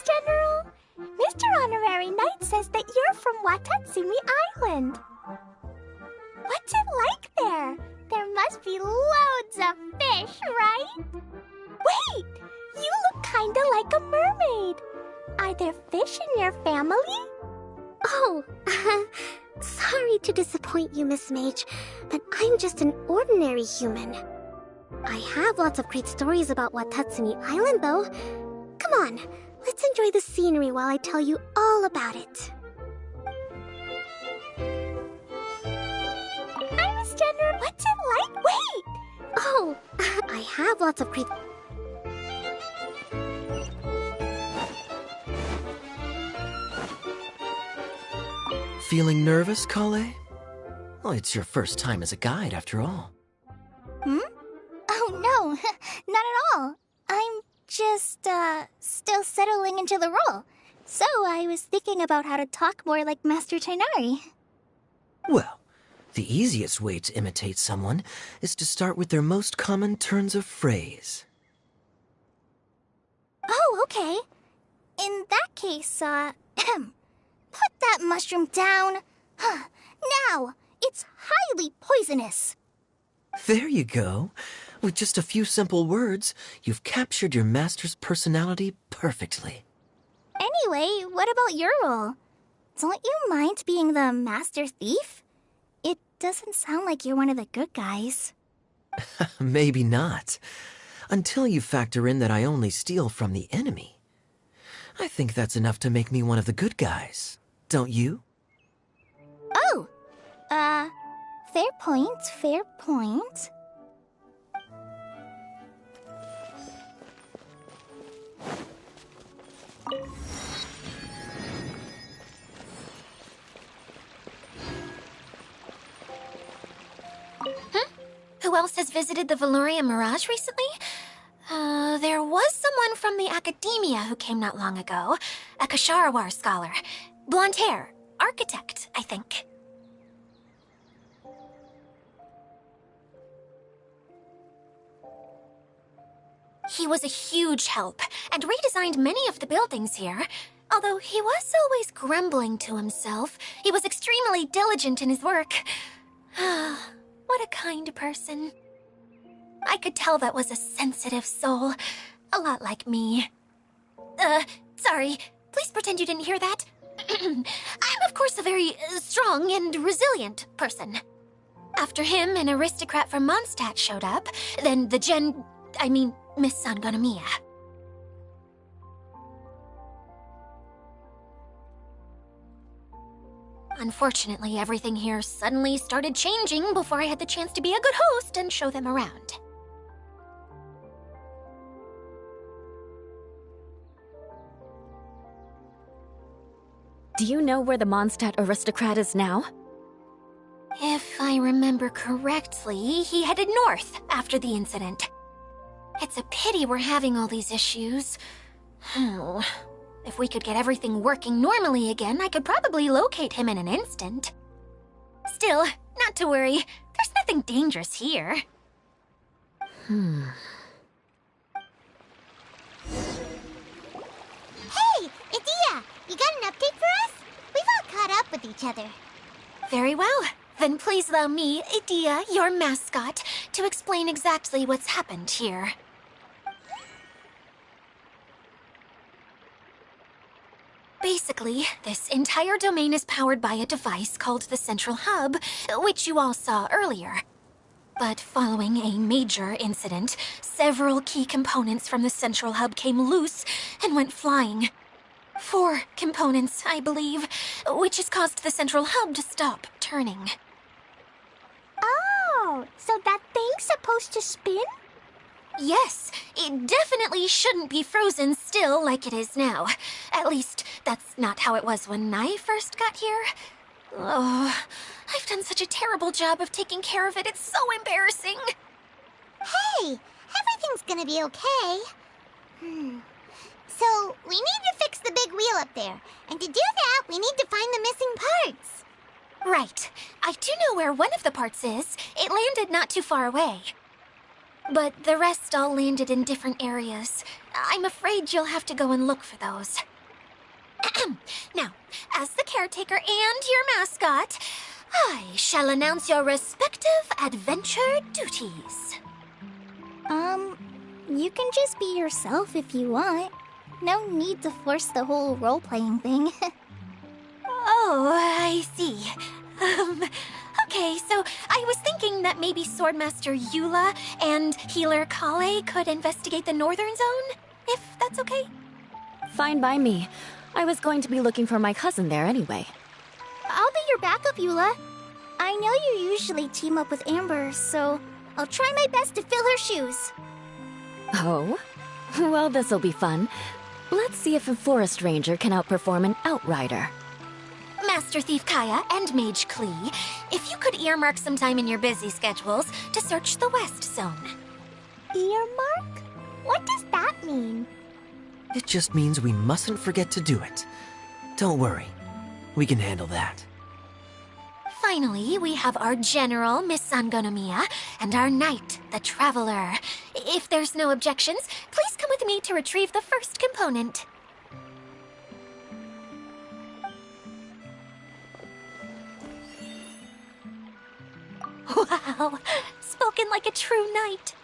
General, Mr. Honorary Knight says that you're from Watatsumi Island. What's it like there? There must be loads of fish, right? Wait! You look kinda like a mermaid. Are there fish in your family? Oh, sorry to disappoint you, Miss Mage, but I'm just an ordinary human. I have lots of great stories about Watatsumi Island, though. Come on, let's enjoy the scenery while I tell you all about it. Hi, Miss Jenner. What's it like? Wait! Oh, I have lots of great... Feeling nervous, Kale? Well, it's your first time as a guide, after all. Hmm? Oh, no, not at all. I'm just, still settling into the role. So I was thinking about how to talk more like Master Tighnari. Well, the easiest way to imitate someone is to start with their most common turns of phrase. Oh, okay. In that case, put that mushroom down. Now, it's highly poisonous. There you go. With just a few simple words, you've captured your master's personality perfectly. Anyway, what about your role? Don't you mind being the master thief? It doesn't sound like you're one of the good guys. Maybe not. Until you factor in that I only steal from the enemy. I think that's enough to make me one of the good guys. Don't you? Oh! Fair point, fair point. Who else has visited the Veloria Mirage recently? There was someone from the academia who came not long ago. A Kasharawar scholar. Blonde hair. Architect, I think. He was a huge help, and redesigned many of the buildings here. Although he was always grumbling to himself, he was extremely diligent in his work. What a kind person. I could tell that was a sensitive soul. A lot like me. Sorry. Please pretend you didn't hear that. I'm, of course, a very strong and resilient person. After him, an aristocrat from Mondstadt showed up. Then the Miss Sangonomiya. Unfortunately, everything here suddenly started changing before I had the chance to be a good host and show them around. Do you know where the Mondstadt aristocrat is now? If I remember correctly, he headed north after the incident. It's a pity we're having all these issues. Oh, if we could get everything working normally again, I could probably locate him in an instant. Still, not to worry. There's nothing dangerous here. Hey, Idia! You got an update for us? We've all caught up with each other. Very well. Then please allow me, Idia, your mascot, to explain exactly what's happened here. Basically, this entire domain is powered by a device called the Central Hub, which you all saw earlier. But following a major incident, several key components from the Central Hub came loose and went flying. 4 components, I believe, which has caused the Central Hub to stop turning. Oh, so that thing's supposed to spin? Yes, it definitely shouldn't be frozen still like it is now. At least, that's not how it was when I first got here. Oh, I've done such a terrible job of taking care of it, it's so embarrassing. Hey, everything's gonna be okay. So, we need to fix the big wheel up there. And to do that, we need to find the missing parts. Right. I do know where one of the parts is. It landed not too far away. But the rest all landed in different areas. I'm afraid you'll have to go and look for those. Now, as the caretaker and your mascot, I shall announce your respective adventure duties. You can just be yourself if you want. No need to force the whole role-playing thing. Oh, I see. Okay, so I was thinking that maybe Swordmaster Eula and Healer Kale could investigate the Northern Zone, if that's okay? Fine by me. I was going to be looking for my cousin there anyway. I'll be your backup, Eula. I know you usually team up with Amber, so I'll try my best to fill her shoes. Oh? Well, this'll be fun. Let's see if a forest ranger can outperform an outrider. Master Thief Kaya and Mage Klee, if you could earmark some time in your busy schedules to search the West Zone. Earmark? What does that mean? It just means we mustn't forget to do it. Don't worry. We can handle that. Finally, we have our General, Miss Sangonomiya, and our Knight, the Traveler. If there's no objections, please come with me to retrieve the first component. Wow, spoken like a true knight.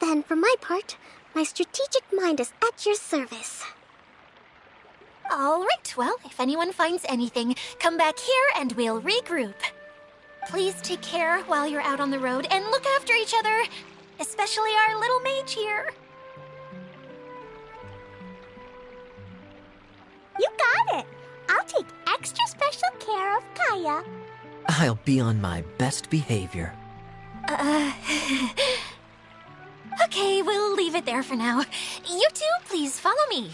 Then, for my part, my strategic mind is at your service. All right, well, if anyone finds anything, come back here and we'll regroup. Please take care while you're out on the road and look after each other, especially our little mage here. You got it! I'll take extra special care of Kaya. I'll be on my best behavior. Okay, we'll leave it there for now. You two, please follow me.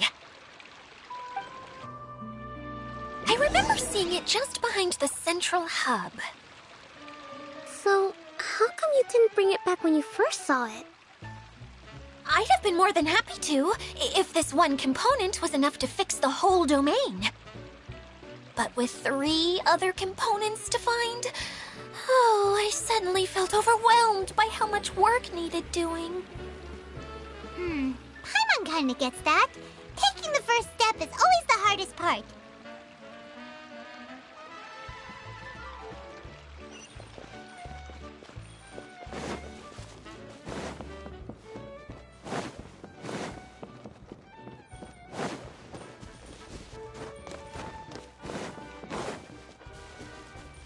I remember seeing it just behind the Central Hub. So, how come you didn't bring it back when you first saw it? I'd have been more than happy to, if this one component was enough to fix the whole domain. But with 3 other components to find, oh, I suddenly felt overwhelmed by how much work needed doing. Paimon kinda gets that. Taking the first step is always the hardest part.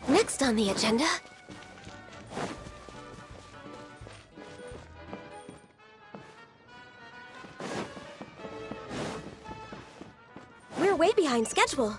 Next on the agenda... We're way behind schedule.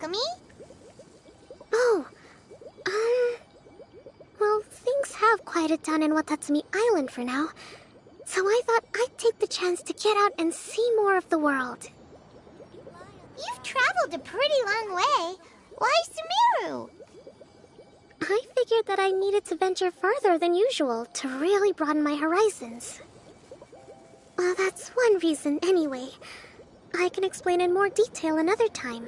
Kokomi? Oh, well, things have quieted down in Watatsumi Island for now, so I thought I'd take the chance to get out and see more of the world. You've traveled a pretty long way. Why Sumeru? I figured that I needed to venture further than usual to really broaden my horizons. Well, that's one reason anyway. I can explain in more detail another time.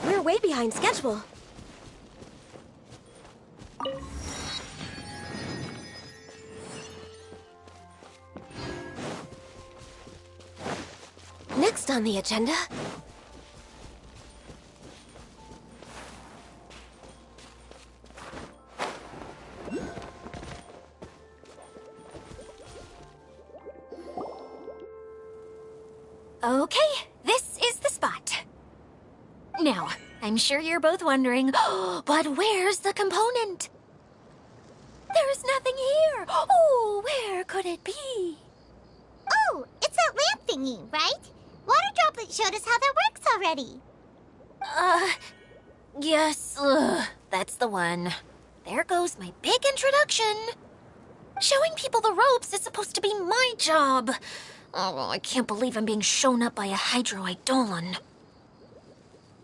We're way behind schedule. Next on the agenda... Okay, this is the spot. Now, I'm sure you're both wondering, but where's the component? There's nothing here. Oh, where could it be? Oh, it's that lamp thingy, right? Water Droplet showed us how that works already. Yes, that's the one. There goes my big introduction. Showing people the ropes is supposed to be my job. Oh, I can't believe I'm being shown up by a Hydro-Eidolon.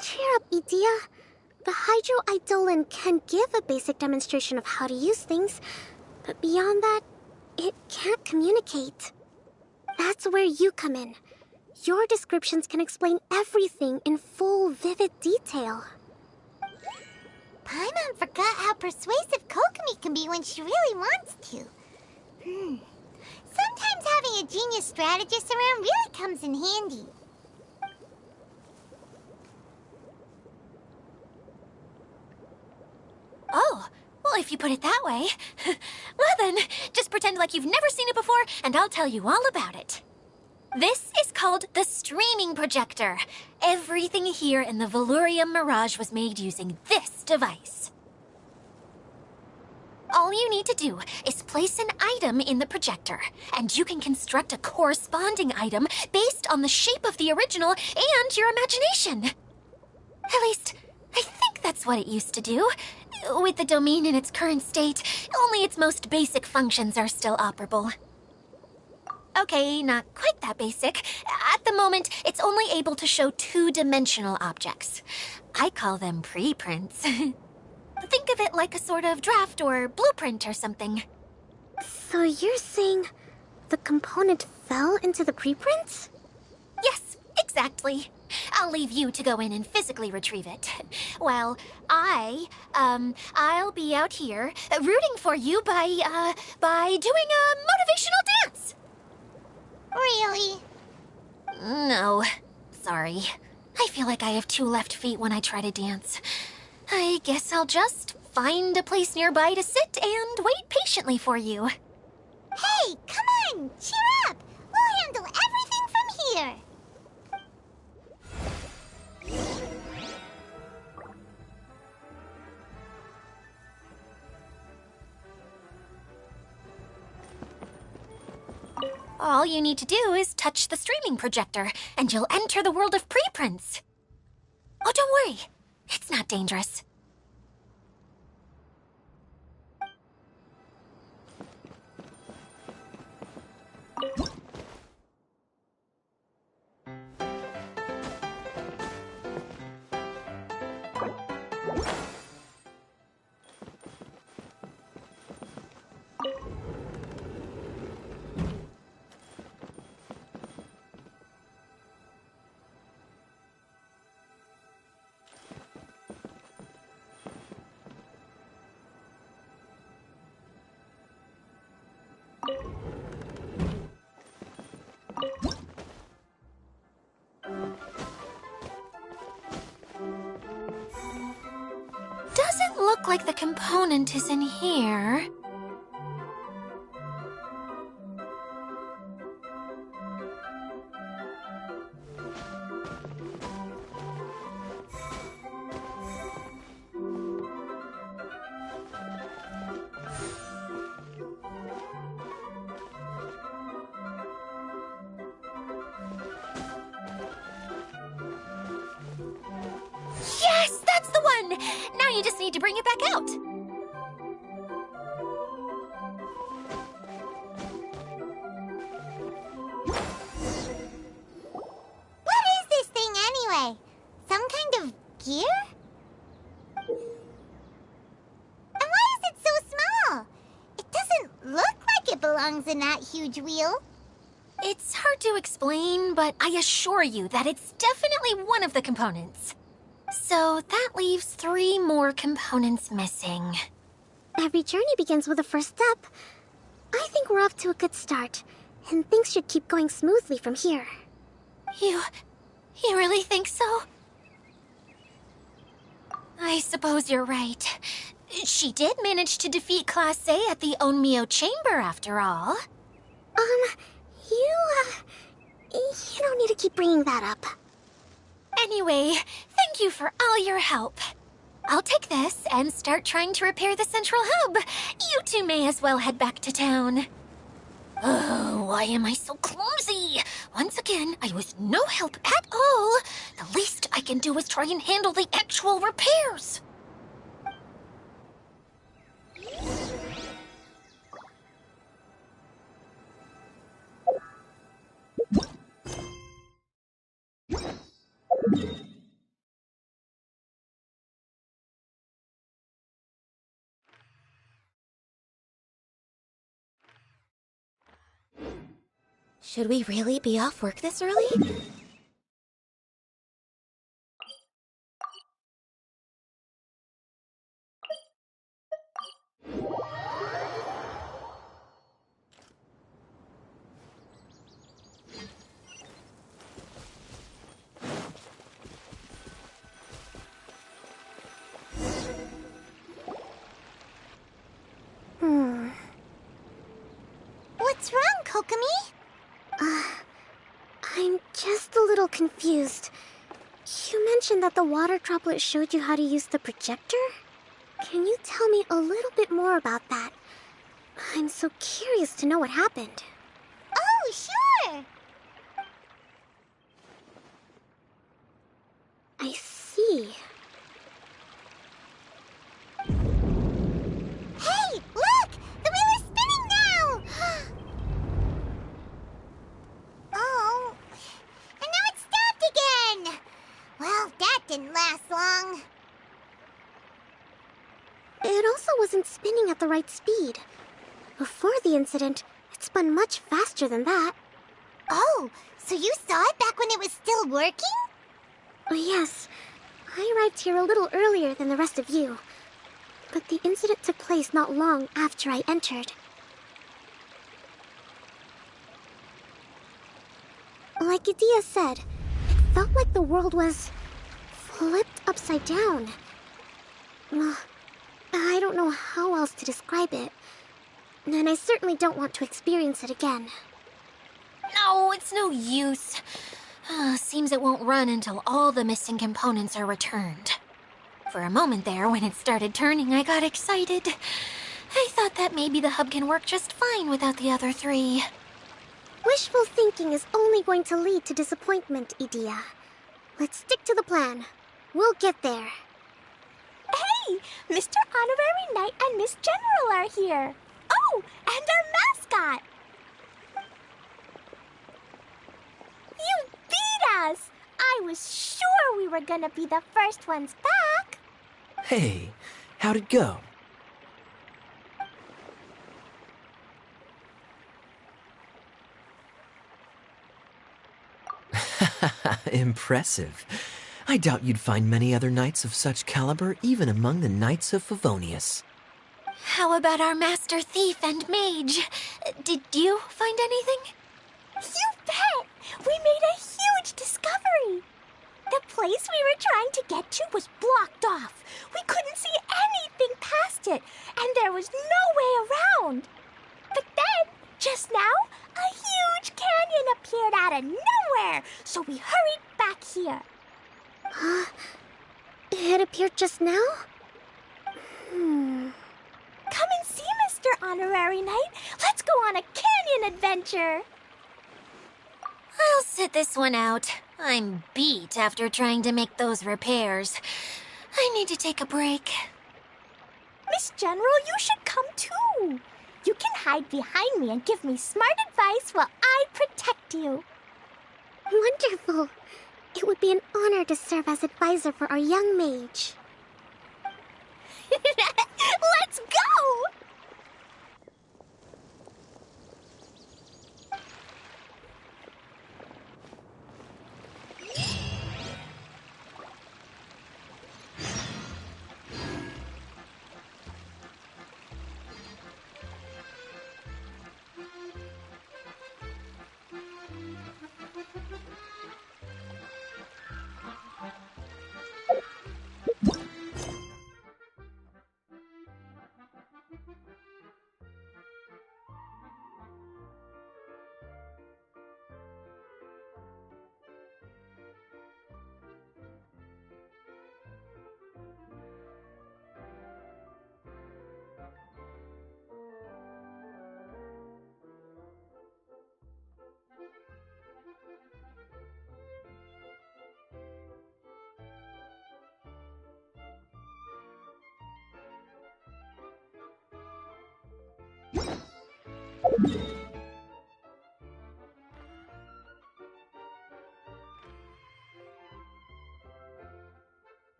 Cheer up, Edea. The Hydro-Eidolon can give a basic demonstration of how to use things, but beyond that, it can't communicate. That's where you come in. Your descriptions can explain everything in full, vivid detail. Paimon forgot how persuasive Kokomi can be when she really wants to. Sometimes having a genius strategist around really comes in handy. Oh, well, if you put it that way. Well then, just pretend like you've never seen it before, and I'll tell you all about it. This is called the streaming projector. Everything here in the Valurium Mirage was made using this device. All you need to do is place an item in the projector, and you can construct a corresponding item based on the shape of the original and your imagination. At least, I think that's what it used to do. With the domain in its current state, only its most basic functions are still operable. Okay, not quite that basic. At the moment, it's only able to show two-dimensional objects. I call them preprints. Think of it like a sort of draft or blueprint or something. So you're saying the component fell into the preprints? Yes, exactly. I'll leave you to go in and physically retrieve it. While I'll be out here rooting for you by doing a motivational dance. Really? No, sorry. I feel like I have two left feet when I try to dance. I guess I'll just find a place nearby to sit and wait patiently for you. Hey, come on! Cheer up! We'll handle everything from here! All you need to do is touch the streaming projector, and you'll enter the world of preprints. Oh, don't worry. It's not dangerous. look like the component is in here. Yes, that's the one! Now you just need to bring it back out. What is this thing anyway? Some kind of gear? And why is it so small? It doesn't look like it belongs in that huge wheel. It's hard to explain, but I assure you that it's definitely one of the components. So that leaves 3 more components missing. Every journey begins with a first step. I think we're off to a good start, and things should keep going smoothly from here. You really think so? I suppose you're right. She did manage to defeat Class A at the Onmyo Chamber, after all. You don't need to keep bringing that up. Anyway, thank you for all your help. I'll take this and start trying to repair the central hub. You two may as well head back to town. Oh, why am I so clumsy? Once again, I was no help at all. The least I can do is try and handle the actual repairs. Should we really be off work this early? What's wrong, Kokomi? I'm just a little confused. You mentioned that the water droplet showed you how to use the projector? Can you tell me a little bit more about that? I'm so curious to know what happened. Oh, sure! I see. Hey, look! The wheel is spinning now! Oh, and now it's stopped again! Well, that didn't last long. It also wasn't spinning at the right speed. Before the incident, it spun much faster than that. Oh, so you saw it back when it was still working? Yes, I arrived here a little earlier than the rest of you. But the incident took place not long after I entered. Like Idia said, it felt like the world was flipped upside down. I don't know how else to describe it, and I certainly don't want to experience it again. No, it's no use. Seems it won't run until all the missing components are returned. For a moment there, when it started turning, I got excited. I thought that maybe the hub can work just fine without the other 3. Wishful thinking is only going to lead to disappointment, Idia. Let's stick to the plan. We'll get there. Hey! Mr. Honorary Knight and Miss General are here. Oh, and our mascot! You beat us! I was sure we were gonna be the first ones back. Hey, how'd it go? Impressive. I doubt you'd find many other knights of such caliber even among the Knights of Favonius. How about our master thief and mage? Did you find anything? You bet! We made a huge discovery! The place we were trying to get to was blocked off. We couldn't see anything past it, and there was no way around. But then, just now, a huge canyon appeared out of nowhere, so we hurried back here. It appeared just now? Come and see, Mr. Honorary Knight. Let's go on a canyon adventure. I'll sit this one out. I'm beat after trying to make those repairs. I need to take a break. Miss General, you should come too. You can hide behind me and give me smart advice while I protect you. Wonderful. It would be an honor to serve as advisor for our young mage. Let's go!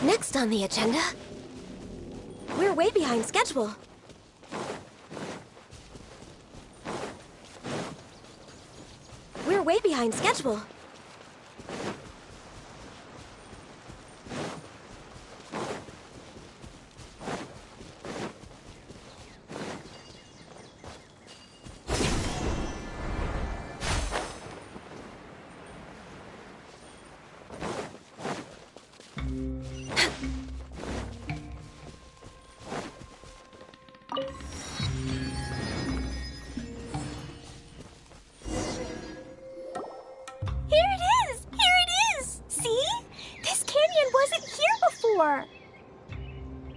Next on the agenda, we're way behind schedule. We're way behind schedule.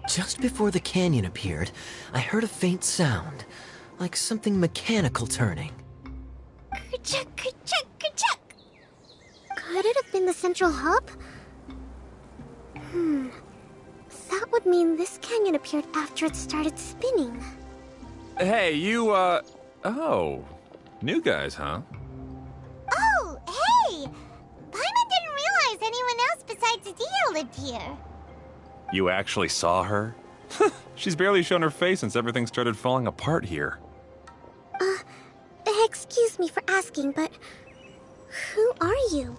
Just before the canyon appeared, I heard a faint sound, like something mechanical turning. Ka-chuck, ka-chuck, ka-chuck. Could it have been the central hub? That would mean this canyon appeared after it started spinning. Hey, you, oh. New guys, huh? Oh, hey! Paimon didn't realize anyone else besides Dio lived here. You actually saw her? She's barely shown her face since everything started falling apart here. Excuse me for asking, but who are you?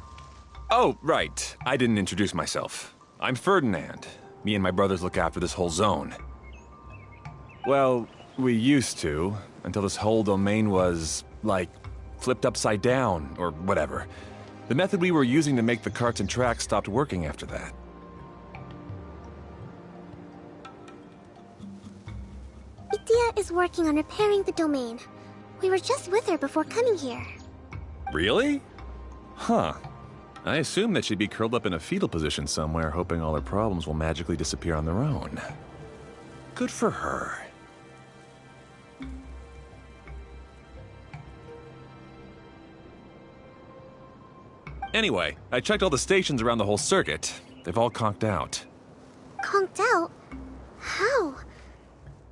Oh, right. I didn't introduce myself. I'm Ferdinand. Me and my brothers look after this whole zone. Well, we used to, until this whole domain was, like, flipped upside down, or whatever. The method we were using to make the carts and tracks stopped working after that. Idia is working on repairing the domain. We were just with her before coming here. Really? Huh. I assume that she'd be curled up in a fetal position somewhere, hoping all her problems will magically disappear on their own. Good for her. Anyway, I checked all the stations around the whole circuit. They've all conked out. Conked out? How?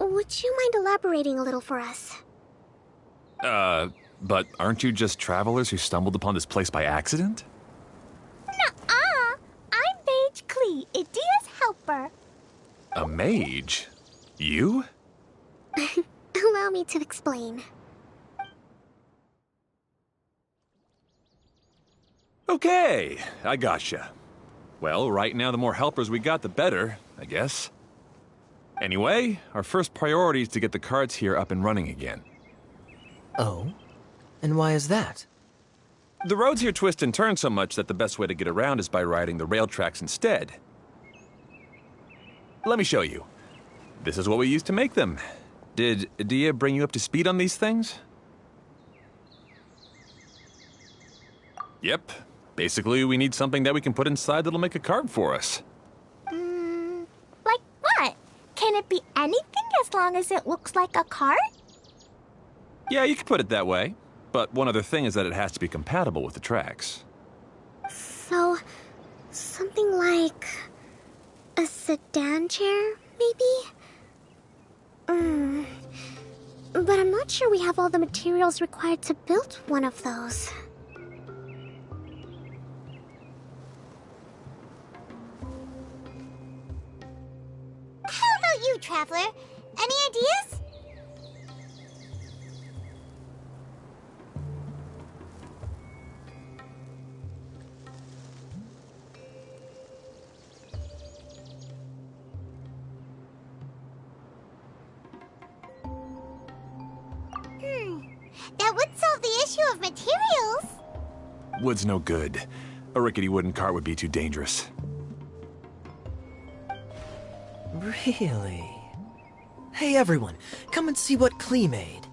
Would you mind elaborating a little for us? But aren't you just travelers who stumbled upon this place by accident? Nuh-uh. I'm Mage Klee, Idia's helper. A mage? You? Allow me to explain. Okay, I gotcha. Well, right now the more helpers we got, the better, I guess. Anyway, our first priority is to get the carts here up and running again. Oh? And why is that? The roads here twist and turn so much that the best way to get around is by riding the rail tracks instead. Let me show you. This is what we used to make them. Did Dia bring you up to speed on these things? Yep. Basically, we need something that we can put inside that'll make a cart for us. Like what? Can it be anything as long as it looks like a cart? Yeah, you could put it that way. But one other thing is that it has to be compatible with the tracks. So, something like a sedan chair, maybe? But I'm not sure we have all the materials required to build one of those. How about you, Traveler? Any ideas? That would solve the issue of materials. Wood's no good. A rickety wooden cart would be too dangerous. Really? Hey everyone, come and see what Klee made.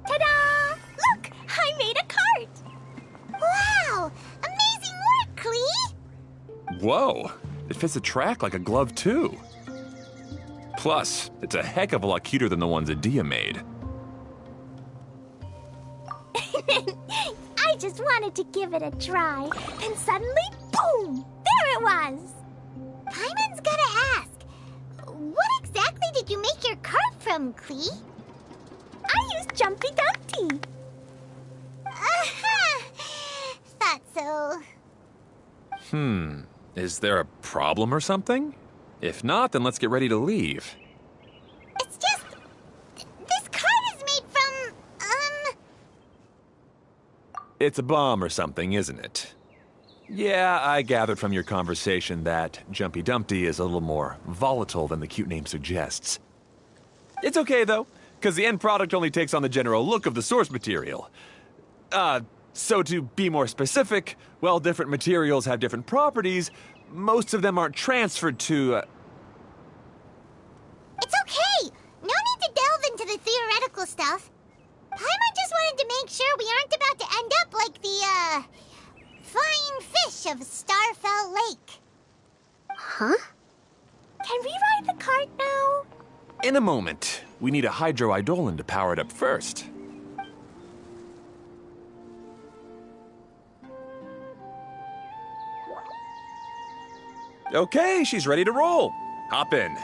Ta-da! Look! I made a cart! Wow! Amazing work, Klee! Whoa! It fits the track like a glove, too. Plus, it's a heck of a lot cuter than the ones that Dia made. I just wanted to give it a try, and suddenly, boom! There it was! Paimon's gotta ask, what exactly did you make your cart from, Klee? I used Jumpy Dumpty. Aha! Thought so. Is there a problem or something? If not, then let's get ready to leave. It's just... this cart is made from, It's a bomb or something, isn't it? Yeah, I gathered from your conversation that Jumpy Dumpty is a little more volatile than the cute name suggests. It's okay, though, because the end product only takes on the general look of the source material. So to be more specific, while different materials have different properties, most of them aren't transferred to, It's okay! No need to delve into the theoretical stuff. Paimon just wanted to make sure we aren't about to end up like the, flying fish of Starfell Lake. Huh? Can we ride the cart now? In a moment. We need a hydroidolin to power it up first. Okay, she's ready to roll. Hop in.